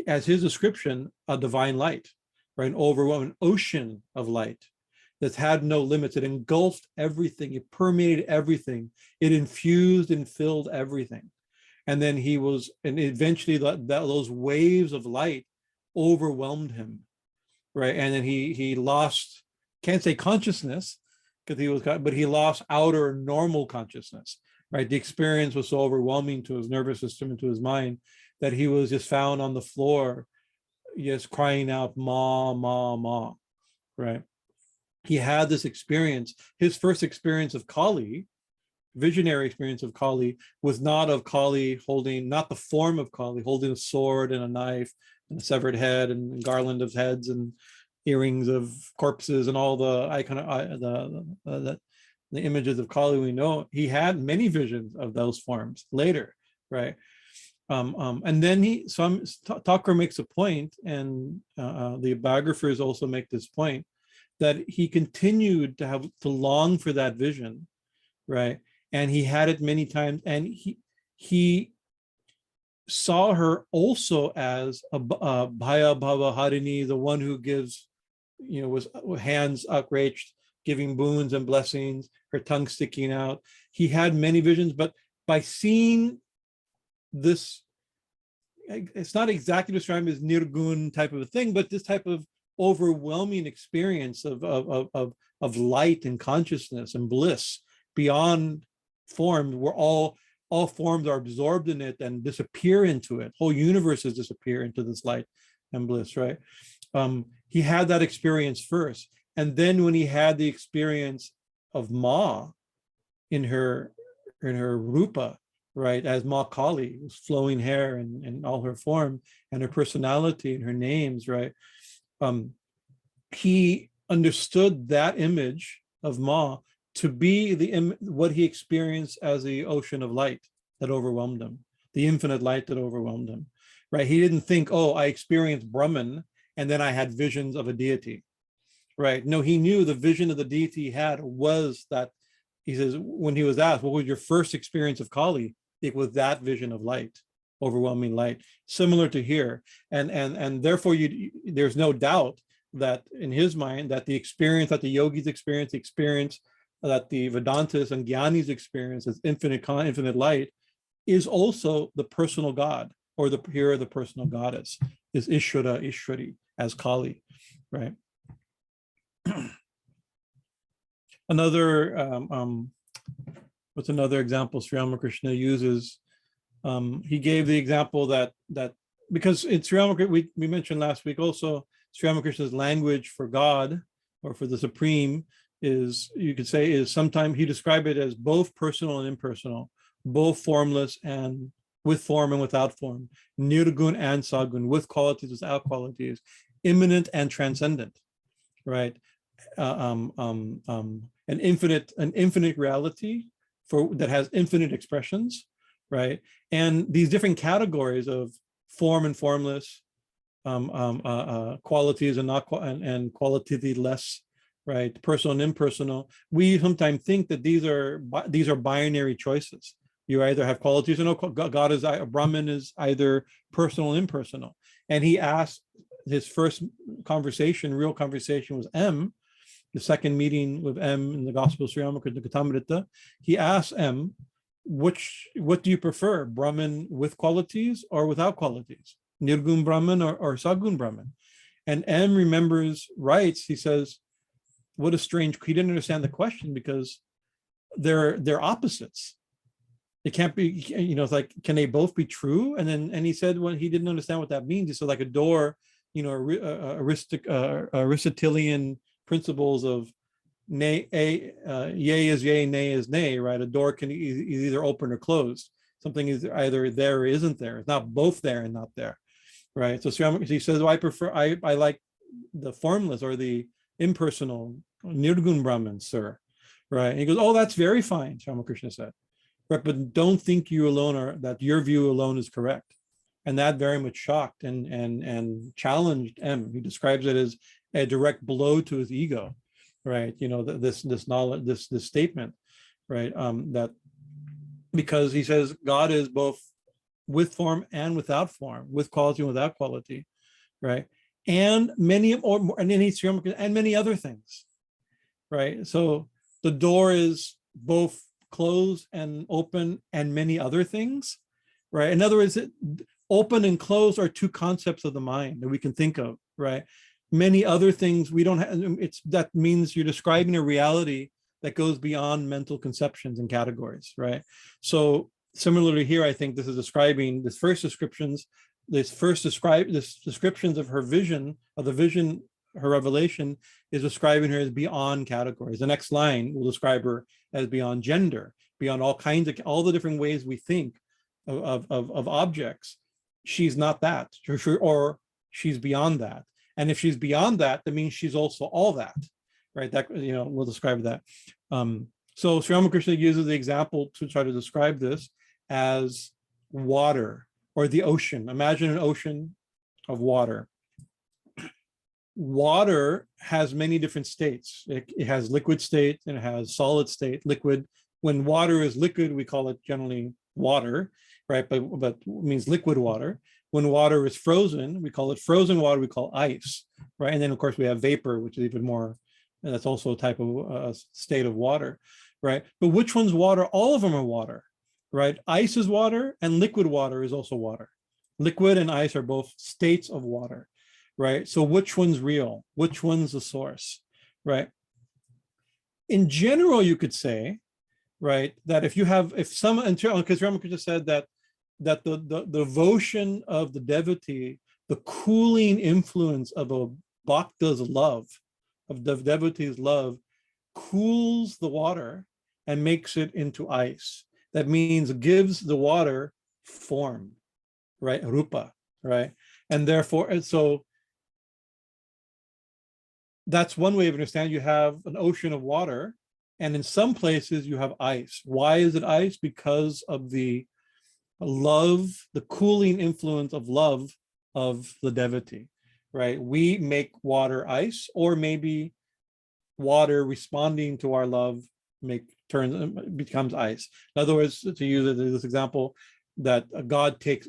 as his description, a divine light, right? An overwhelming ocean of light that had no limits. It engulfed everything. It permeated everything. It infused and filled everything. And then he was, and eventually those waves of light overwhelmed him, right? And then he lost, can't say consciousness, because he was, but he lost outer normal consciousness, right? The experience was so overwhelming to his nervous system and to his mind that he was just found on the floor, just crying out, ma, ma, ma, right? He had this experience. His first experience of Kali, visionary experience of Kali, was not of Kali holding, not the form of Kali, holding a sword and a knife and a severed head and a garland of heads and earrings of corpses and all the the images of Kali we know. He had many visions of those forms later, right? And then Thakur makes a point, and the biographers also make this point, that he continued to long for that vision, right? And he had it many times, and he saw her also as a Bhaya Bhava Harini, the one who gives, was hands outstretched, giving boons and blessings, her tongue sticking out. He had many visions, but by seeing this, it's not exactly described as nirgun type of a thing, but this type of overwhelming experience of light and consciousness and bliss beyond form, where all forms are absorbed in it and disappear into it. Whole universes disappear into this light and bliss, right? He had that experience first. And then when he had the experience of Ma in her Rupa, right, as Ma Kali, with flowing hair and all her form and her personality and her names, right? He understood that image of Ma to be what he experienced as the ocean of light that overwhelmed him, the infinite light that overwhelmed him, right? He didn't think, oh, I experienced Brahman and then I had visions of a deity, right? No, he knew the vision of the deity he had was that. He says, when he was asked, what was your first experience of Kali? It was that vision of light, overwhelming light, similar to here. And therefore, there's no doubt that in his mind, that the experience that the yogis experience, the experience that the Vedantas and Gyanis experience as infinite light, is also the personal God, or the personal goddess, is Ishwari, as Kali, right? Another, what's another example Sri Ramakrishna uses? He gave the example that because it's Sri Ramakrishna, we mentioned last week also, Sri Ramakrishna's language for God or for the Supreme is, you could say, is sometimes he described it as both personal and impersonal, both formless and with form and without form, nirgun and sagun, with qualities, without qualities, immanent and transcendent, right? An infinite reality that has infinite expressions, right? And these different categories of form and formless, qualities and not and quality-less, right? Personal and impersonal. We sometimes think that these are binary choices. You either have qualities or no. God is, Brahman is either personal or impersonal. And he asked, his first conversation, real conversation, was M. The second meeting with M in the Gospel of Sri Ramakrishna, he asked M, what do you prefer, Brahman with qualities or without qualities? Nirgun Brahman or Sagun Brahman? And M writes, he says, what a strange, he didn't understand the question because they're opposites. It can't be, it's like, can they both be true? And he said, well, he didn't understand what that means. He said, like a door, Aristotelian principles of yay is yay, nay is nay, right? A door can either open or closed. Something is either there or isn't there. It's not both there and not there, right? So he says, I like the formless or the impersonal nirgun Brahman, sir, right? And he goes, oh, that's very fine, Ramakrishna said, right? But don't think you alone that your view alone is correct, And that very much shocked and challenged M. He describes it as a direct blow to his ego, right? You know, this knowledge, this statement, right? That because he says God is both with form and without form, with quality and without quality, right? And many and many other things, right? So the door is both closed and open and many other things, right? In other words, open and closed are two concepts of the mind that we can think of, right? Many other things we don't have. That means you're describing a reality that goes beyond mental conceptions and categories, right? So similarly here, I think this is describing this first descriptions of her vision, her revelation is describing her as beyond categories. The next line will describe her as beyond gender, beyond all the different ways we think of objects. She's not that, or she's beyond that. And if she's beyond that, that means she's also all that, right? That, you know, we'll describe that. So Sri Ramakrishna uses the example to try to describe this as water or the ocean. Imagine an ocean of water. Water has many different states. It has liquid state and it has solid state. Liquid, when water is liquid, we call it generally water, right? But it means liquid water. When water is frozen, we call it frozen water, we call ice, right? And then of course we have vapor, which is even more, and that's also a type of state of water, right? But which one's water? All of them are water, right? Ice is water and liquid water is also water. Liquid and ice are both states of water, right? So which one's real? Which one's the source, right? In general, you could say, right, that because Ramakrishna said that the devotion of the devotee, the cooling influence of a bhakta's love, of the devotee's love, cools the water and makes it into ice. That means gives the water form, right? Rupa, right? And therefore, and so that's one way of understanding. You have an ocean of water, and in some places you have ice. Why is it ice? Because of the love, the cooling influence of love of the devotee, right? We make water ice, or maybe water responding to our love becomes ice. In other words, to use this example, that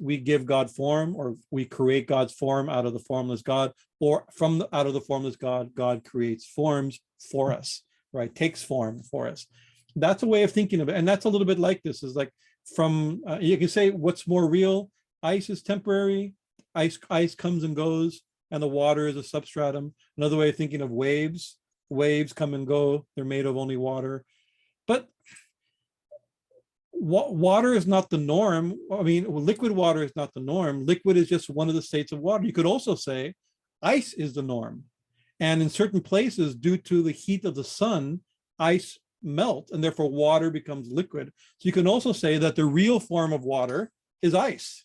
we give God form, or we create God's form out of the formless God, or out of the formless God, God creates forms for us, right? Takes form for us. That's a way of thinking of it. And that's a little bit like this, is like you can say what's more real. Ice is temporary. Ice comes and goes, and the water is a substratum. Another way of thinking of waves come and go. They're made of only water. But water is not the norm. I mean, liquid water is not the norm. Liquid is just one of the states of water. You could also say ice is the norm. And in certain places, due to the heat of the sun, ice melt, and therefore water becomes liquid. So you can also say that the real form of water is ice,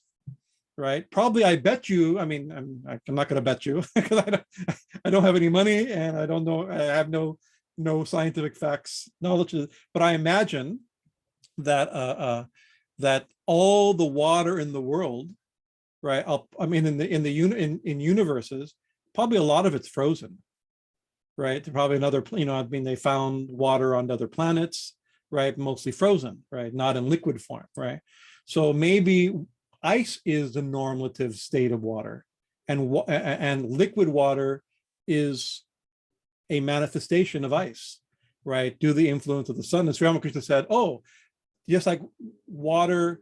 right? Probably, I bet you, I mean, I'm not going to bet you because I don't have any money, and I don't know, I have no scientific facts knowledge, but I imagine that that all the water in the world, right? I mean, in universes, probably a lot of it's frozen, right? Probably another, I mean, they found water on other planets, right? Mostly frozen, right? Not in liquid form, right? So maybe ice is the normative state of water, and liquid water is a manifestation of ice, right? Due to the influence of the sun. And Sri Ramakrishna said, oh, just like water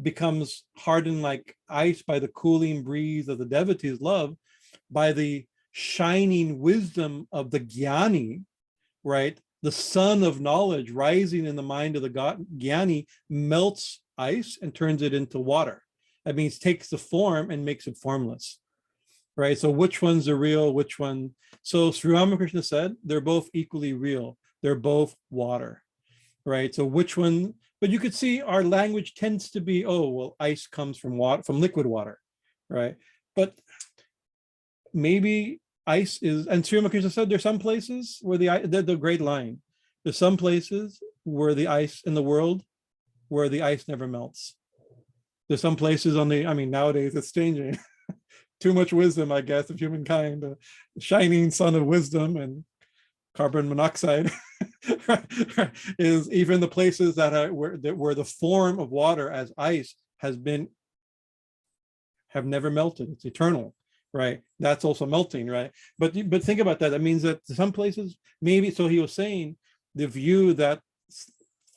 becomes hardened like ice by the cooling breeze of the devotee's love, by the shining wisdom of the jnani, right? The sun of knowledge rising in the mind of the jnani melts ice and turns it into water. That means takes the form and makes it formless, right? So which one's are real, which one? So Sri Ramakrishna said, they're both equally real. They're both water, right? So which one? But you could see our language tends to be, oh, well, ice comes from water, from liquid water, right? But maybe ice is, and Sri Ramakrishna said there's some places where the great line, there's some places where the ice in the world where the ice never melts, There's some places on the, I mean, nowadays it's changing. Too much wisdom, I guess, of humankind, shining sun of wisdom and carbon monoxide is even the places that are where the form of water as ice have never melted. It's eternal, right? That's also melting, right? But think about that. That means that some places, maybe, so he was saying the view that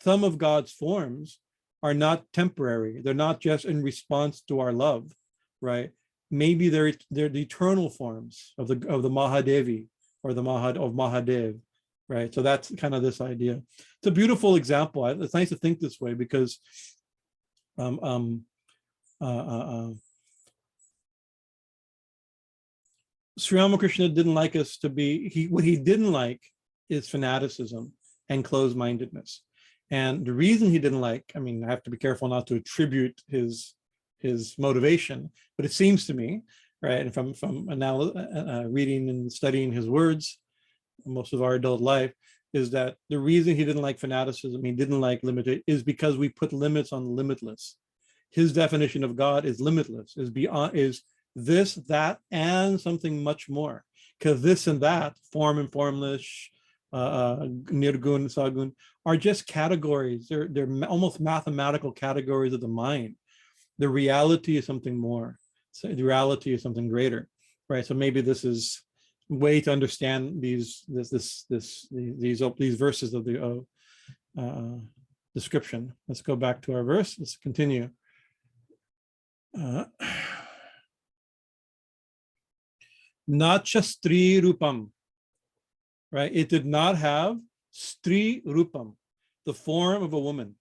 some of God's forms are not temporary. They're not just in response to our love, right? Maybe they're the eternal forms of the Mahadevi or the Mahadev, right? So that's kind of this idea. It's a beautiful example. It's nice to think this way because Sri Ramakrishna didn't like us to be, what he didn't like is fanaticism and closed-mindedness. And the reason he didn't like, I mean, I have to be careful not to attribute his motivation, but it seems to me, right, and from reading and studying his words most of our adult life, is that the reason he didn't like fanaticism, he didn't like limited, is because we put limits on the limitless. His definition of God is limitless, is beyond, is this, that, and something much more. Because this and that, form and formless, nirgun, sagun, are just categories. They're almost mathematical categories of the mind. The reality is something more. So the reality is something greater, right? So maybe this is a way to understand these verses of the description. Let's go back to our verse. Let's continue. Not just strī-rūpam, right? It did not have strī-rūpam, the form of a woman,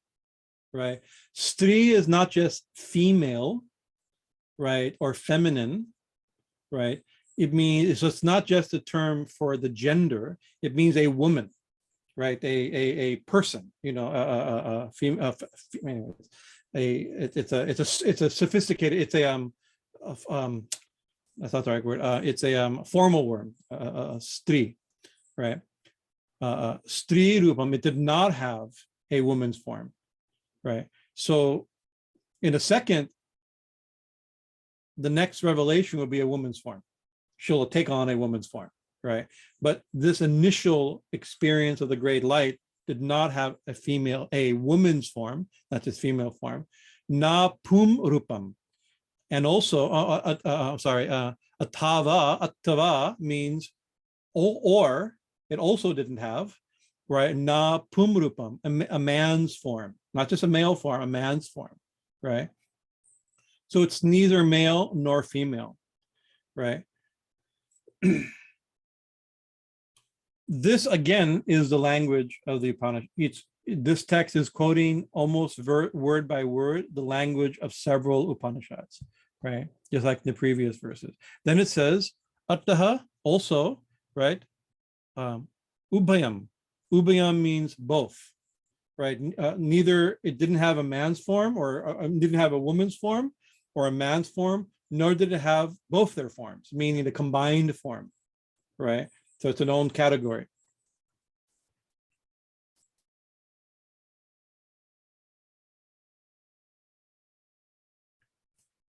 right? Strī is not just female, right, or feminine, right? It means, so it's not just a term for the gender. It means a woman, right? A person, you know, it's a sophisticated, it's a that's not the right word. It's a formal word, strī, right? Strī-rūpam, it did not have a woman's form, right? So in a second, the next revelation will be a woman's form. She'll take on a woman's form, right? But this initial experience of the great light did not have a woman's form, that's its female form. Na puṃ-rūpam. And also, athava means, or it also didn't have, right? Na puṃ-rūpam, a man's form, not just a male form, a man's form, right? So it's neither male nor female, right? This again is the language of the Upanishad. This text is quoting almost word by word the language of several Upanishads, right? Just like the previous verses. Then it says, attaha, also, right? Ubhayam. Ubhayam means both, right? Neither, it didn't have a man's form or didn't have a woman's form or a man's form, nor did it have both their forms, meaning the combined form, right? So it's an own category.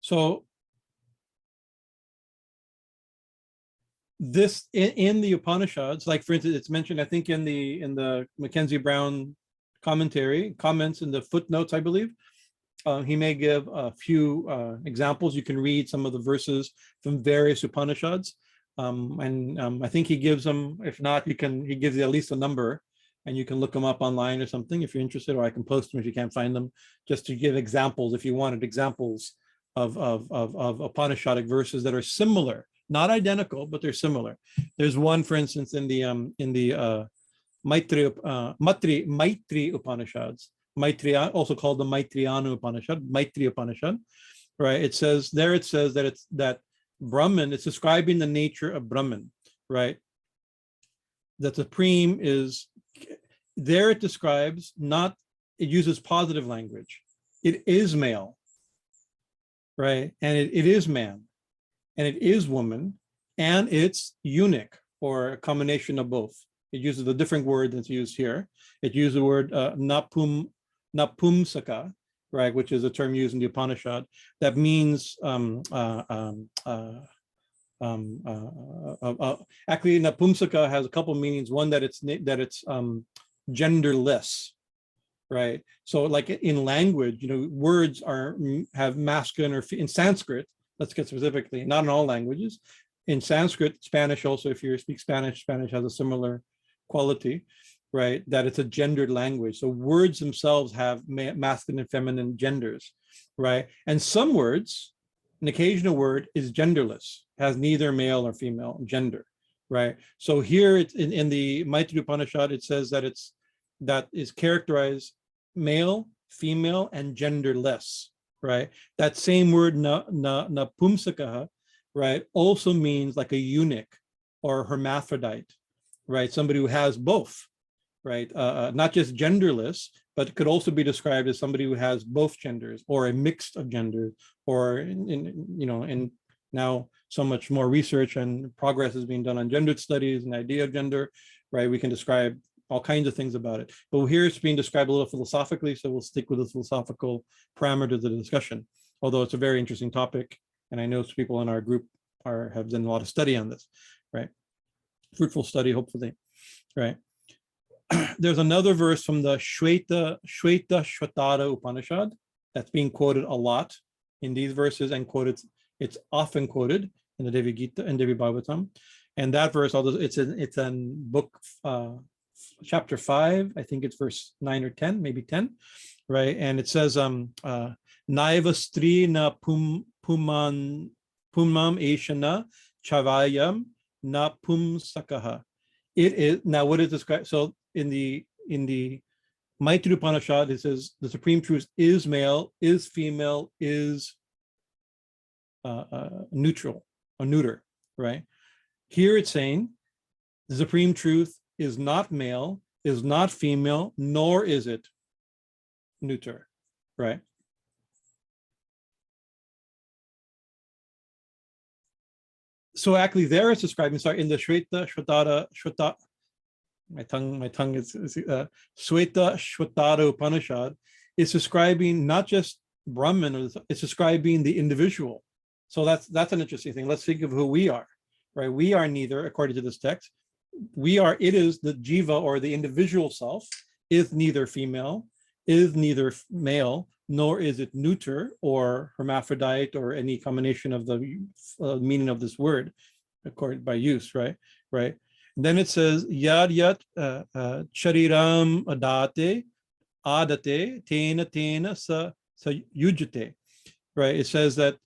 So this in the Upanishads, like for instance, it's mentioned, I think in the Mackenzie Brown comments in the footnotes, I believe. He may give a few examples. You can read some of the verses from various Upanishads. I think he gives them, if not, he gives you at least a number and you can look them up online or something if you're interested, or I can post them if you can't find them, just to give examples if you wanted examples of Upanishadic verses that are similar, not identical, but they're similar. There's one, for instance, in the Maitri Upanishads, Maitreya, also called the Maitrayana Upanishad, Maitri Upanishad, right? It says that Brahman, it's describing the nature of Brahman, right? That the supreme is, there it describes not, it uses positive language. It is male, right? And it is man, and it is woman, and it's unique, or a combination of both. It uses a different word that's used here. It uses the word napumsaka, right, which is a term used in the Upanishad that means actually Napumsaka has a couple meanings. One that it's genderless, right? So like in language, words have masculine or in Sanskrit. Let's get specifically, not in all languages. In Sanskrit, Spanish also, if you speak Spanish, Spanish has a similar quality, right? That it's a gendered language. So words themselves have masculine and feminine genders, right? And some words, an occasional word is genderless, has neither male or female gender, right? So here it's in the Maitreya Upanishad, it says that that is characterized male, female, and genderless, right? That same word napumsaka, right, also means like a eunuch or hermaphrodite, right? Somebody who has both, right? Not just genderless, but could also be described as somebody who has both genders or a mix of genders, or in now so much more research and progress is being done on gendered studies and idea of gender, right? We can describe all kinds of things about it. But here it's being described a little philosophically, so we'll stick with the philosophical parameters of the discussion, although it's a very interesting topic. And I know people in our group have done a lot of study on this, right? Fruitful study, hopefully, right? There's another verse from the Shweta Upanishad that's being quoted a lot in these verses and quoted. It's often quoted in the Devi Gita and Devi Bhagavatam. And that verse, although it's in book chapter 5, I think it's verse 9 or 10, maybe 10, right? And it says, naiva strī pumam eshana chavayam na pumsakaha. It is, now what is described? So in the Maitreya Upanishad, it says the supreme truth is male, is female, is neutral or neuter, right? Here it's saying the supreme truth is not male, is not female, nor is it neuter, right? So actually there it's describing, sorry, in the Shweta, my tongue is Shweta Shwetara Upanishad, is describing not just Brahman, it's describing the individual. So that's an interesting thing. Let's think of who we are, right? We are neither, according to this text, it is the jiva or the individual self is neither female, is neither male, nor is it neuter or hermaphrodite or any combination of the meaning of this word, according by use, right? Right. And then it says yad chariram adate tena sa yujate, right? It says that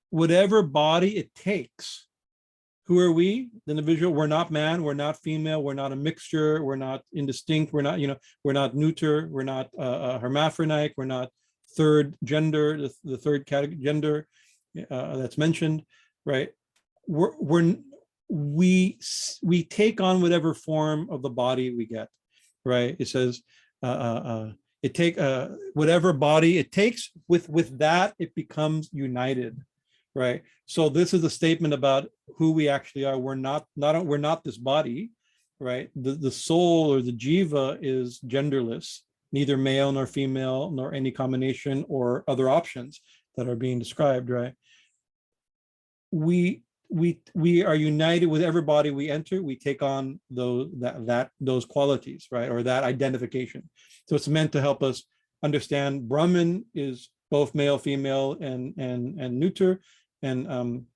whatever body it takes. Who are we? The individual. We're not man. We're not female. We're not a mixture. We're not indistinct. We're not, we're not neuter. We're not hermaphrodite. We're not third gender, the third category gender that's mentioned, right? We take on whatever form of the body we get, right? It says it take whatever body it takes. With that, it becomes united. Right. So this is a statement about who we actually are. We're not this body, right? The soul or the jiva is genderless, neither male nor female, nor any combination or other options that are being described, right? We are united with every body we enter. We take on those qualities, right? Or that identification. So it's meant to help us understand Brahman is both male, female, and neuter. And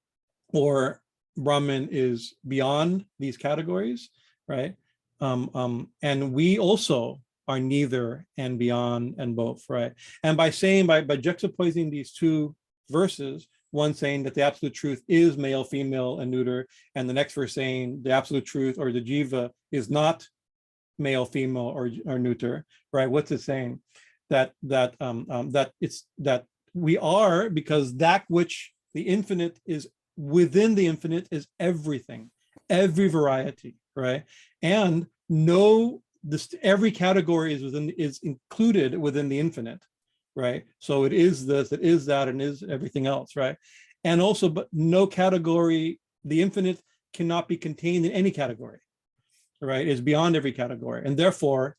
or Brahman is beyond these categories, right? And we also are neither and beyond and both, right? And by juxtaposing these two verses, one saying that the absolute truth is male, female, and neuter, and the next verse saying the absolute truth or the jiva is not male, female, or neuter, right? What's it saying? That we are, because that which the infinite is within the infinite is everything, every variety, right? And every category is included within the infinite, right? So it is this, it is that, and is everything else, right? And also, but no category, the infinite cannot be contained in any category, right? It's beyond every category, and therefore,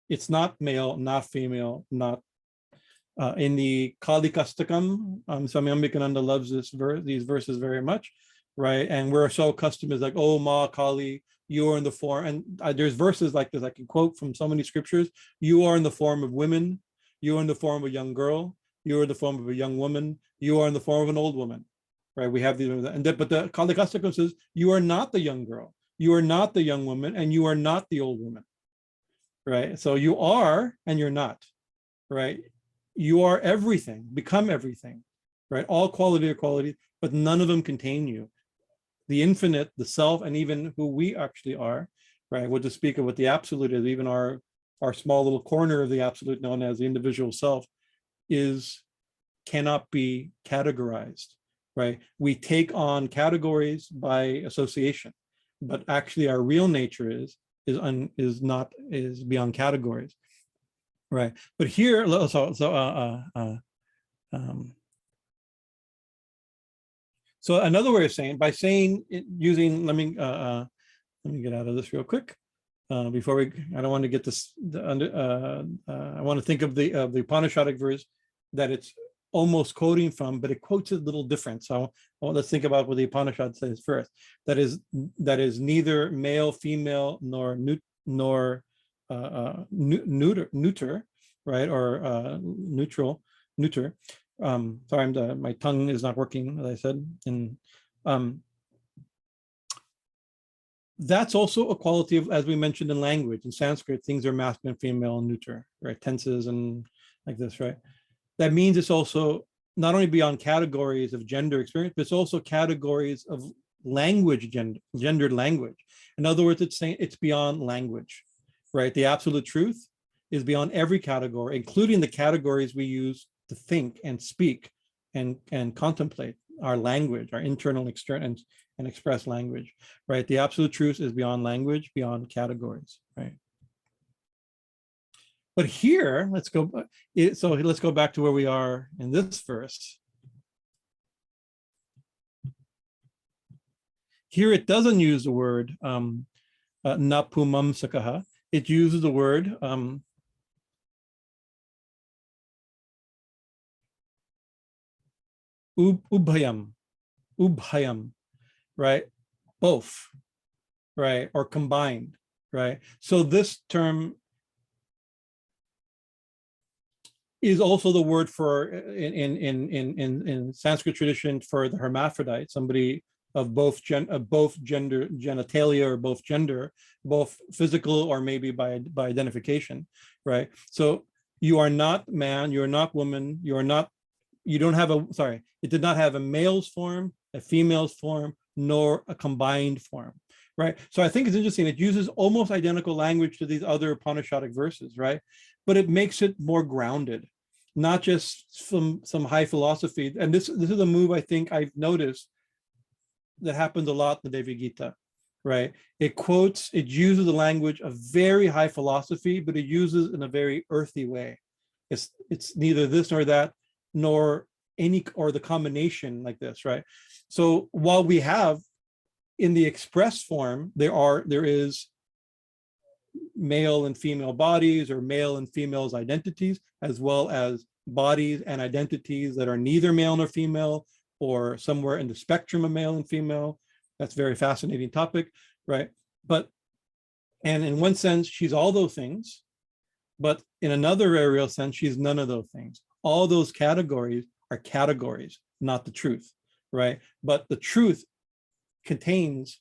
it's not male, not female, not In the Kali Kastakam, Swami Bhajanananda loves these verses very much, right? And we're so accustomed as like, oh, Ma Kali, you are in the form, and there's verses like this I can quote from so many scriptures. You are in the form of women, you are in the form of a young girl, you are in the form of a young woman, you are in the form of an old woman, right? We have these, but the Kali Kastakam says, you are not the young girl, you are not the young woman, and you are not the old woman, right? So you are and you're not, right? You are everything, become everything, right? All quality are quality, but none of them contain you. The infinite, the self, and even who we actually are, right? What to speak of what the absolute is, even our small little corner of the absolute known as the individual self cannot be categorized, right? We take on categories by association, but actually our real nature is beyond categories. Right, but here, so another way of saying, by saying using, let me get out of this real quick before we. I don't want to get this. I want to think of the Upanishadic verse that it's almost quoting from, but it quotes it a little different. So let's think about what the Upanishad says first. That is neither male, female, nor neuter, right, or neuter. Sorry, my tongue is not working, as I said. And that's also a quality of, as we mentioned in language, in Sanskrit, things are masculine, female, and neuter, right? Tenses and like this, right? That means it's also not only beyond categories of gender experience, but it's also categories of language, gendered language. In other words, it's saying it's beyond language, right? The absolute truth is beyond every category, including the categories we use to think and speak and contemplate our language, our internal, external, and express language, right? The absolute truth is beyond language, beyond categories, right? But here, let's go back to where we are in this verse. Here it doesn't use the word napumamsakaha. It uses the word ubhayam, right? Both, right? Or combined, right? So this term is also the word for in Sanskrit tradition for the hermaphrodite, somebody of both gender, genitalia, or both gender, both physical or maybe by identification, right? So you are not man, you are not woman, you don't have it did not have a male's form, a female's form, nor a combined form, right? So I think it's interesting. It uses almost identical language to these other Upanishadic verses, right? But it makes it more grounded, not just some high philosophy. And this is a move I think I've noticed that happens a lot in the Devi Gita, right? It uses the language of very high philosophy, but it uses in a very earthy way. It's neither this nor that, nor the combination like this, right? So while we have in the express form, there is male and female bodies, or male and female's identities, as well as bodies and identities that are neither male nor female, or somewhere in the spectrum of male and female. That's a very fascinating topic, right? And in one sense, she's all those things, but in another aerial sense, she's none of those things. All those categories are categories, not the truth, right? But the truth contains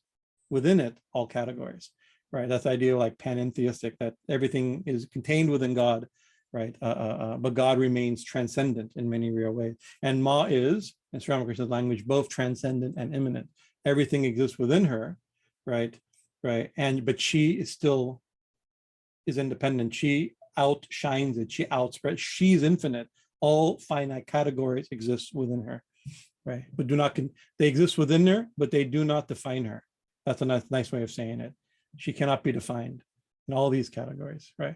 within it all categories, right? That's the idea like panentheistic, that everything is contained within God, right? But God remains transcendent in many real ways. And Ma is, in Sri Ramakrishna's language, both transcendent and immanent. Everything exists within her, right? But she still is independent. She outshines it. She outspreads. She's infinite. All finite categories exist within her, right? But they exist within her, but they do not define her. That's a nice way of saying it. She cannot be defined in all these categories, right?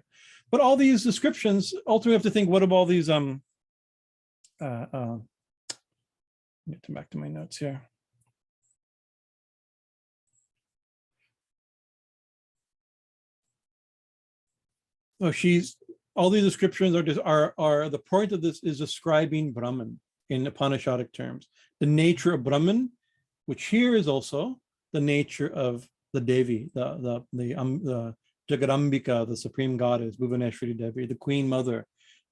But all these descriptions, ultimately we have to think, what about all these, get back to my notes here. Oh, she's all these descriptions are the point of this is describing Brahman in Upanishadic terms. The nature of Brahman, which here is also the nature of the Devi, the Jagadambika, the supreme goddess, Bhuvaneshwari Devi, the queen mother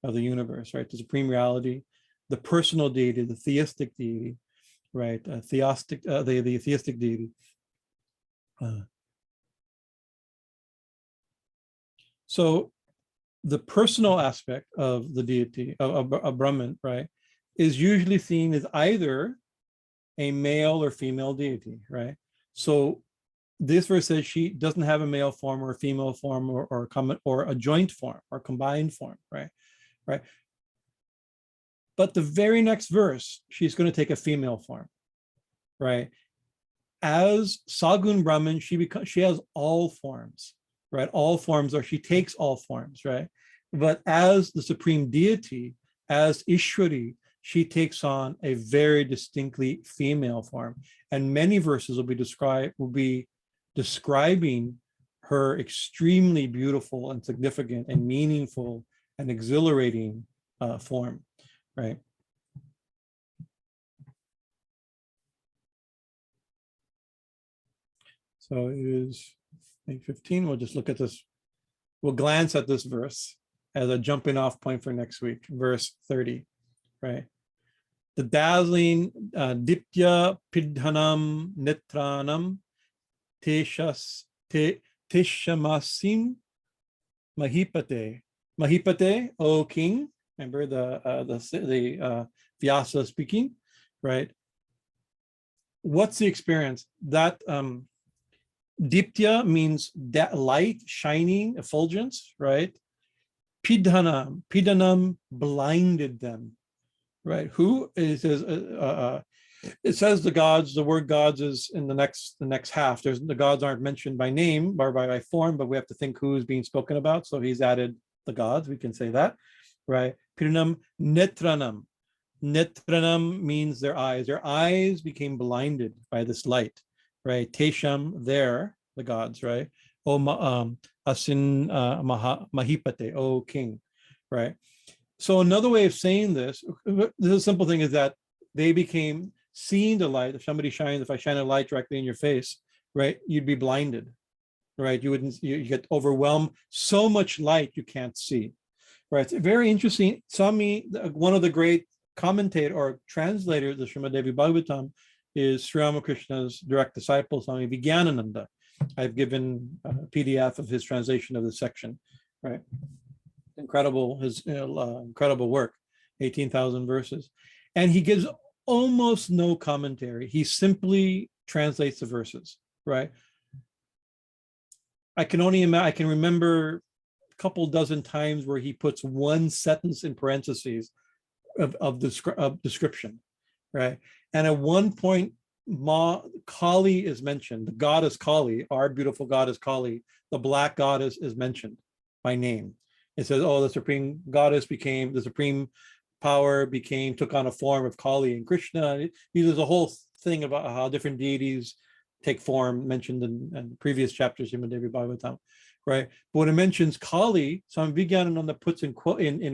of the universe, right? The supreme reality, the personal deity, the theistic deity, right? The theistic deity. So the personal aspect of the deity, of Brahman, right, is usually seen as either a male or female deity, right? So this verse says she doesn't have a male form or a female form or a joint form or combined form, right? Right. But the very next verse, she's going to take a female form, right? As Sagun Brahman, she has all forms, right? All forms, or she takes all forms, right? But as the supreme deity, as Ishwari, she takes on a very distinctly female form. And many verses will be describing her extremely beautiful and significant and meaningful and exhilarating form, right? So it is 8:15. We'll just look at this. We'll glance at this verse as a jumping off point for next week, verse 30, right? The dazzling diptya pidhanam nitranam tishamasim mahipate. Mahipate, O king. Remember the Vyasa speaking, right? What's the experience? That diptya means that light, shining, effulgence, right? Pidhanam blinded them, right? Who it says? It says the gods. The word gods is in the next half. The gods aren't mentioned by name or by form, but we have to think who is being spoken about. So he's added the gods. We can say that, right? Pidhanam netranam. Netranam means their eyes. Their eyes became blinded by this light, right? Tesham, there, the gods, right? O asin mahipate, O king, right? So another way of saying this is a simple thing, is that they became seeing the light. If somebody shines, if I shine a light directly in your face, right, you'd be blinded, right? You get overwhelmed. So much light you can't see, right? It's very interesting. Swami, one of the great commentator or translators of Srimad Devi Bhagavatam, is Sri Ramakrishna's direct disciple, Swami Bhajanananda. I've given a PDF of his translation of this section, right? Incredible, his incredible work, 18,000 verses. And he gives almost no commentary. He simply translates the verses, right? I can remember a couple dozen times where he puts one sentence in parentheses of description, right? And at one point, Kali is mentioned. The goddess Kali, our beautiful goddess Kali, the black goddess, is mentioned by name. It says, oh, the supreme goddess became, the supreme power took on a form of Kali and Krishna. There's a whole thing about how different deities take form, mentioned in previous chapters in Devi Bhagavatam, right? But when it mentions Kali, Swami Bhajanananda puts in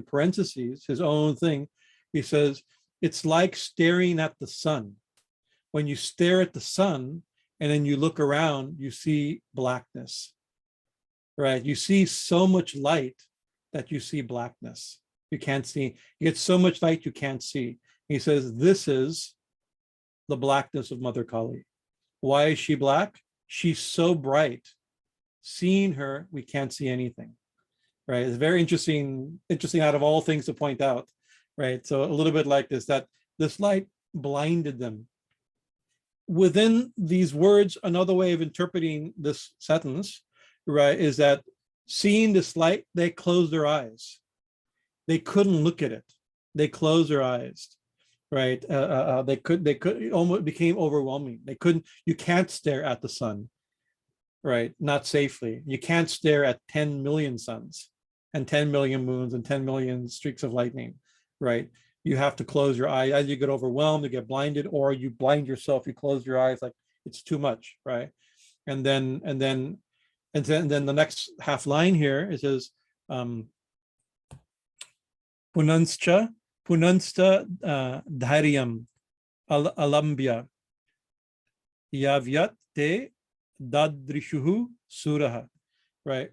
parentheses his own thing. He says, it's like staring at the sun. When you stare at the sun and then you look around, you see blackness, right? You see so much light that you see blackness. You can't see. You get so much light you can't see. He says, this is the blackness of Mother Kali. Why is she black? She's so bright. Seeing her, we can't see anything, right? It's very interesting out of all things to point out, right? So a little bit like this, that this light blinded them. Within these words, another way of interpreting this sentence, right, is that seeing this light, they closed their eyes. They couldn't look at it. They closed their eyes, right? They could, it almost became overwhelming. You can't stare at the sun, right? Not safely. You can't stare at 10 million suns and 10 million moons and 10 million streaks of lightning, right? You have to close your eye. As you get overwhelmed, you get blinded, or you blind yourself. You close your eyes, like it's too much, right? And then the next half line here, it says, punansta dharyam alambya yavyat te dadrishuhu suraha. Right.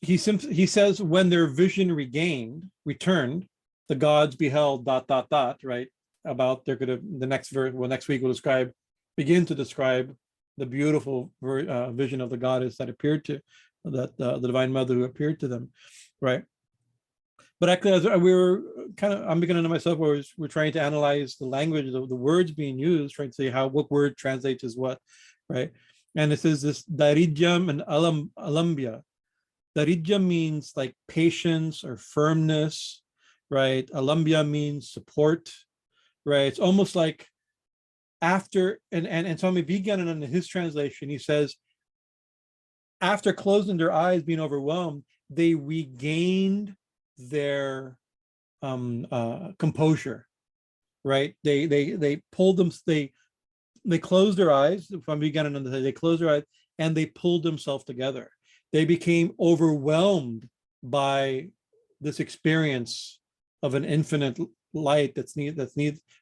He says, when their vision returned, the gods beheld ... Right. About they're gonna the next verse. Well, next week we'll begin to describe the beautiful vision of the goddess that appeared to the Divine Mother who appeared to them. Right. But actually, as we were I'm beginning to myself, where we're trying to analyze the language, the words being used, trying to see what word translates as what, right? And it says this darijam and alambya. Darijam means like patience or firmness, right? Alambya means support, right? It's almost like after, and Swami Bhajanananda, in his translation, he says, after closing their eyes, being overwhelmed, they regained their composure, right? They pulled them, they closed their eyes. From beginning, they closed their eyes and they pulled themselves together. They became overwhelmed by this experience of an infinite light that's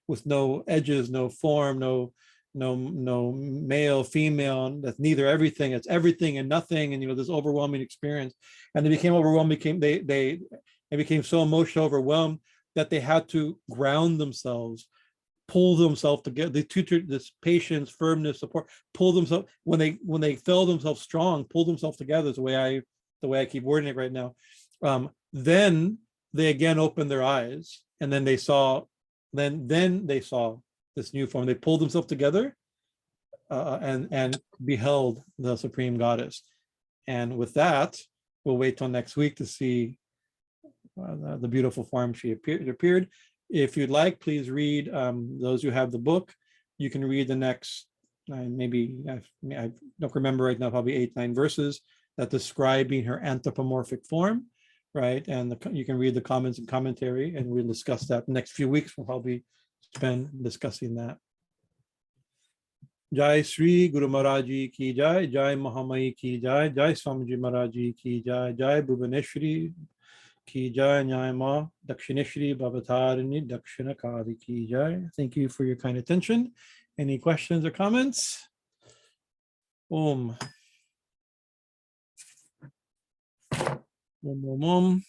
with no edges, no form, no male, female, that's neither everything, it's everything and nothing, and this overwhelming experience. And they became overwhelmed, they became so emotionally overwhelmed that they had to ground themselves, pull themselves together. They tutored this patience, firmness, support, pull themselves when they felt themselves strong, pull themselves together is the way I keep wording it right now. Then they again opened their eyes, and then they saw this new form. They pulled themselves together and beheld the Supreme Goddess. And with that, we'll wait till next week to see the beautiful form she appeared. If you'd like, please read, those who have the book, you can read the next, I don't remember right now, probably 8-9 verses that describing her anthropomorphic form, right? And you can read the comments and commentary, and we'll discuss that. Next few weeks, we'll probably spend discussing that. Jai Sri Guru Maharaj Ji ki Jai, Jai Mahamayi ki Jai, Jai Swamiji Maharaj Ji ki Jai, Jai Bhuvaneshwari ki Jai, Nyaya Ma Dakshineshwari Bhavatarini Dakshina Kali ki Jai. Thank you for your kind attention. Any questions or comments? Om. Om Om Om.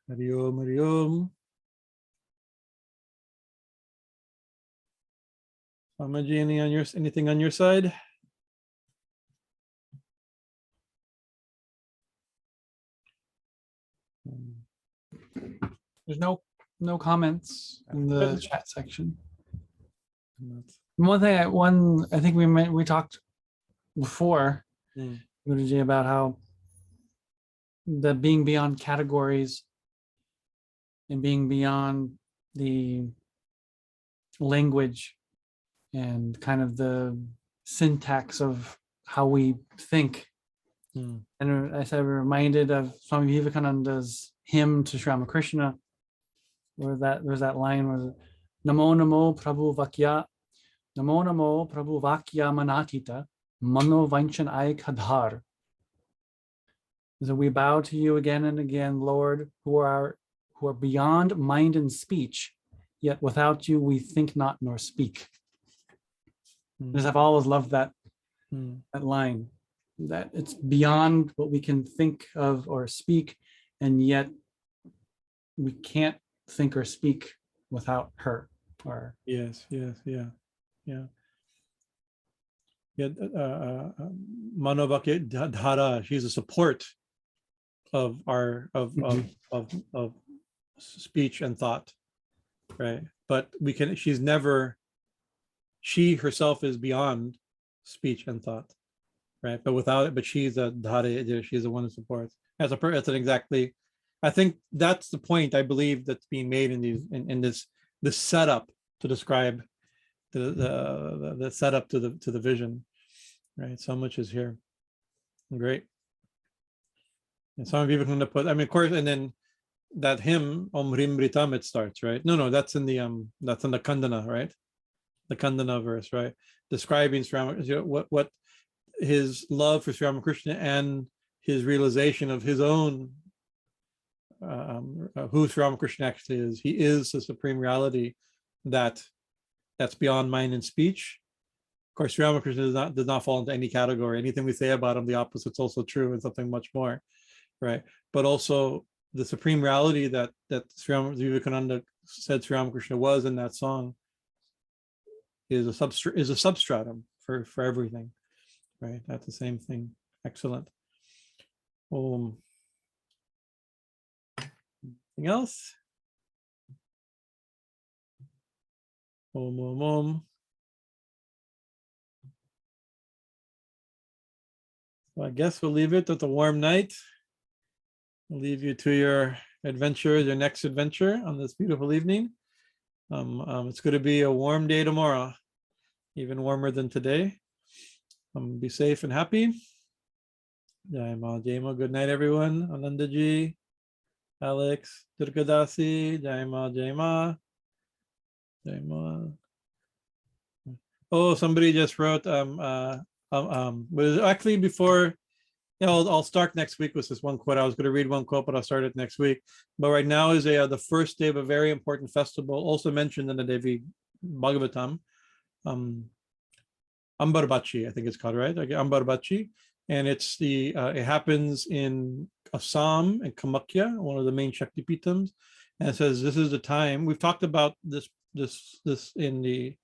Hari Om, Hari Om. Swamiji, anything on your side? There's no comments in the chat section. One thing, I think we talked before, Guruji, about how the being beyond categories and being beyond the language and kind of the syntax of how we think. And I said, we're reminded of Swami Vivekananda's hymn to Sri Ramakrishna, where there's that line where Namo Namo Prabhu Vakya, Namo Namo Prabhu Vakya Manatita, Mano Vanchan Ai Kadhar. So we bow to you again and again, Lord, who are beyond mind and speech, yet without you we think not nor speak. Because I've always loved that line, that it's beyond what we can think of or speak, and yet we can't think or speak without her. Or Yes. Manovakya Dhara, she's a support of our of speech and thought, right? But she herself is beyond speech and thought, right? But without it, but she's a Dhara, she's the one who supports. That's an exactly. I think that's the point I believe that's being made in this setup to describe the setup to the vision, right? So much is here. Great. And some people can put, of course, and then that hymn, Om Rim Ritam, it starts, right? No, that's in the Kandana, right? The Kandana verse, right? Describing Sri Ramakrishna, what his love for Sri Ramakrishna and his realization of his own who Sri Ramakrishna actually is. He is the supreme reality that's beyond mind and speech. Of course, Sri Ramakrishna does not fall into any category. Anything we say about him, the opposite's also true, and something much more, right? But also the supreme reality that Sri Vivekananda said Sri Ramakrishna was in that song is a substratum for everything, right? That's the same thing. Excellent. Anything else? Om. So I guess we'll leave it at the warm night. We'll leave you to your adventure, your next adventure on this beautiful evening. It's going to be a warm day tomorrow, even warmer than today. Be safe and happy. Jai Ma, Jai Ma. Good night, everyone. Anandaji, Alex, Durgadasi, Jai Ma, Jai Ma. Jai Ma. Oh, somebody just wrote, but actually before, I'll start next week with this one quote. I was going to read one quote, but I'll start it next week. But right now is the first day of a very important festival, also mentioned in the Devi Bhagavatam, Ambarbachi, I think it's called, right? Okay, Ambarbachi, and it's it happens in Assam and Kamakya, one of the main Shakti Pitams, and it says this is the time. We've talked about this in the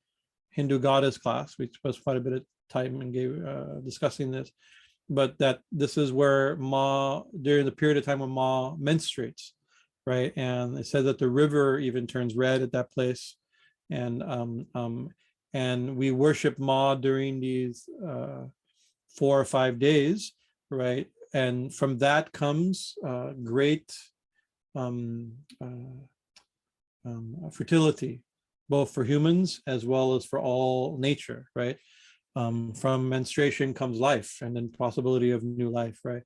Hindu goddess class. We spent quite a bit of time and discussing this, but that this is where Ma, during the period of time when Ma menstruates, right? And it says that the river even turns red at that place, and we worship Ma during these 4 or 5 days, right? And from that comes great fertility, both for humans as well as for all nature, right? From menstruation comes life, and then possibility of new life, right?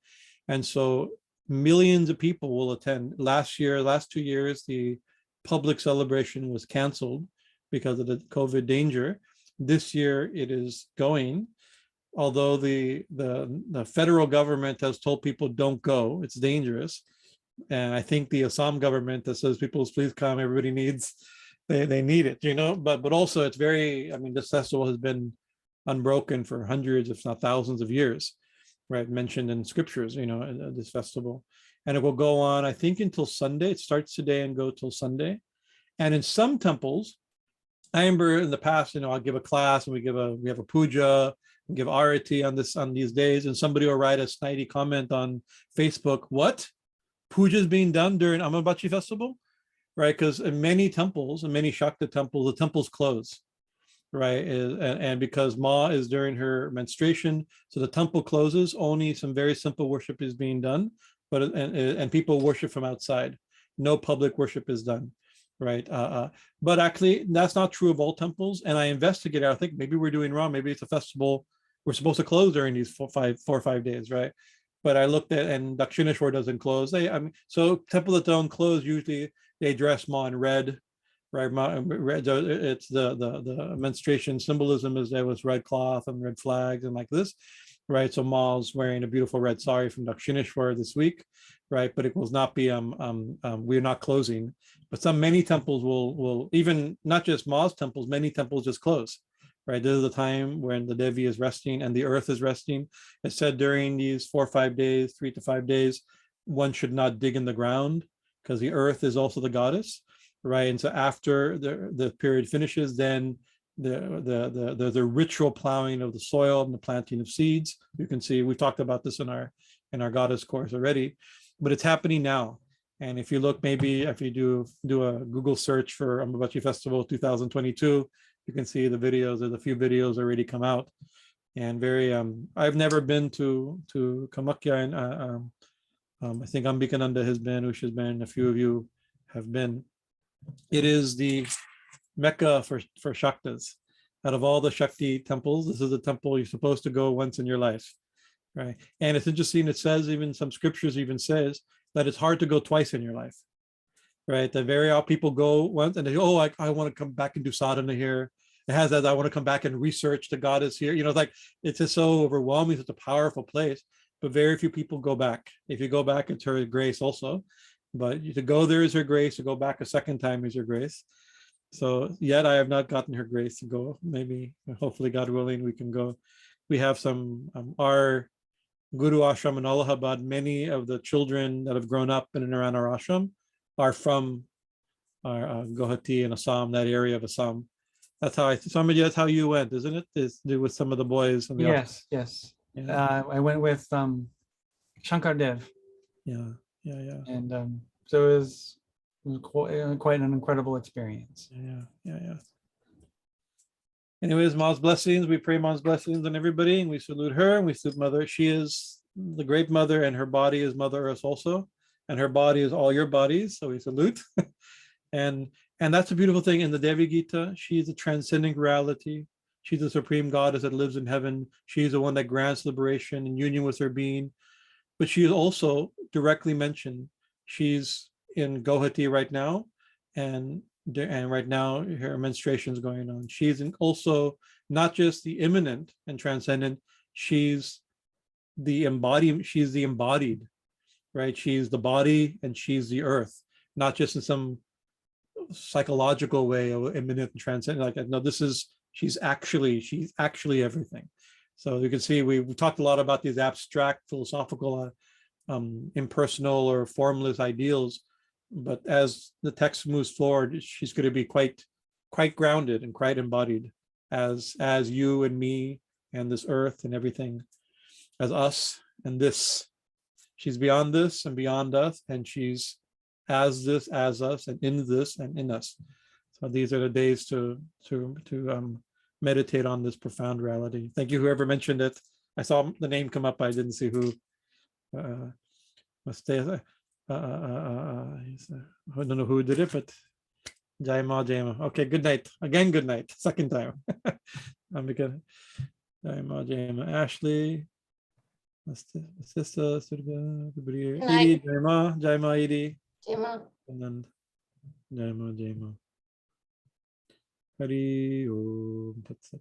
And so millions of people will attend. Last 2 years, the public celebration was canceled because of the COVID danger. This year it is going, although the federal government has told people don't go, it's dangerous. And I think the Assam government that says people please come, everybody needs, they need it, but also it's very, this festival has been unbroken for hundreds, if not thousands of years, right? Mentioned in scriptures, this festival. And it will go on, I think, until Sunday. It starts today and go till Sunday. And in some temples, I remember in the past, I'll give a class and we have a puja, and give arati on these days, and somebody will write a snidey comment on Facebook, what? Puja is being done during Ambabachi festival? Right? Because in many temples, in many Shakta temples, the temples close, right? And because Ma is during her menstruation, so the temple closes, only some very simple worship is being done, but and people worship from outside. No public worship is done, right? But actually, that's not true of all temples. And I investigated, I think maybe we're doing wrong. Maybe it's a festival we're supposed to close during these 4 or 5 days, right? But I looked at, and Dakshineshwar doesn't close. So temples that don't close, usually they dress Ma in red, right? It's the menstruation symbolism is there was red cloth and red flags and like this, right? So Ma's wearing a beautiful red sari from Dakshineshwar this week, right? But it will not be we're not closing. But many temples will even, not just Ma's temples, many temples just close, right? This is the time when the Devi is resting and the earth is resting. It said during these 4 or 5 days, 3 to 5 days, one should not dig in the ground because the earth is also the goddess, right? And so after the period finishes, then the ritual plowing of the soil and the planting of seeds. You can see we've talked about this in our goddess course already, but it's happening now. And if you look, maybe if you do a Google search for Ambabachi Festival 2022, you can see the videos. There's a few videos already come out, and very. I've never been to Kamakya, and I think Ambikananda has been, Usha's been, a few of you have been. It is the Mecca for Shaktas. Out of all the Shakti temples, this is a temple you're supposed to go once in your life, right? And it's interesting, it says, even some scriptures even says that it's hard to go twice in your life. right? The very odd people go once and they go, oh, I want to come back and do sadhana here. It has that, I want to come back and research the goddess here. You know, like it's just so overwhelming, such a powerful place. But very few people go back. If you go back, it's her grace also. But to go there is her grace. To go back a second time is her grace. So yet I have not gotten her grace to go. Maybe, hopefully, God willing, we can go. We have some, our Guru Ashram in Allahabad, many of the children that have grown up in and around our ashram are from our Guwahati and Assam, that area of Assam. That's how Swamiji, that's how you went, isn't it? Is with some of the boys. And the Yes, yes. yeah. I went with Shankar Dev. Yeah. And so it was quite an incredible experience. Yeah. Anyways, Ma's blessings. We pray Ma's blessings on everybody, and we salute her and we salute Mother. She is the great Mother, and her body is Mother Earth also, and her body is all your bodies. So we salute. And that's a beautiful thing in the Devi Gita. She is a transcending reality. She's the supreme goddess that lives in heaven. She's the one that grants liberation and union with her being. But she is also directly mentioned. She's in Guwahati right now, and right now her menstruation is going on. She's also not just the immanent and transcendent. She's the embodied. She's the embodied, right? She's the body and she's the earth, not just in some psychological way of immanent and transcendent. Like, no, she's actually everything. So you can see we talked a lot about these abstract philosophical impersonal or formless ideals, but as the text moves forward, she's going to be quite grounded and quite embodied as you and me and this earth and everything, as us and this. She's beyond this and beyond us, and she's as this, as us, and in this and in us. So these are the days to meditate on this profound reality. Thank you, whoever mentioned it. I saw the name come up. I didn't see who. I don't know who did it, but Jai Ma. Okay, good night. Again, good night. Second time. I'm beginning. Jai Ma. Ashley. Sister, Edie, Jai Ma, Edie. And then Jai Ma. Hari Om Tat Sat.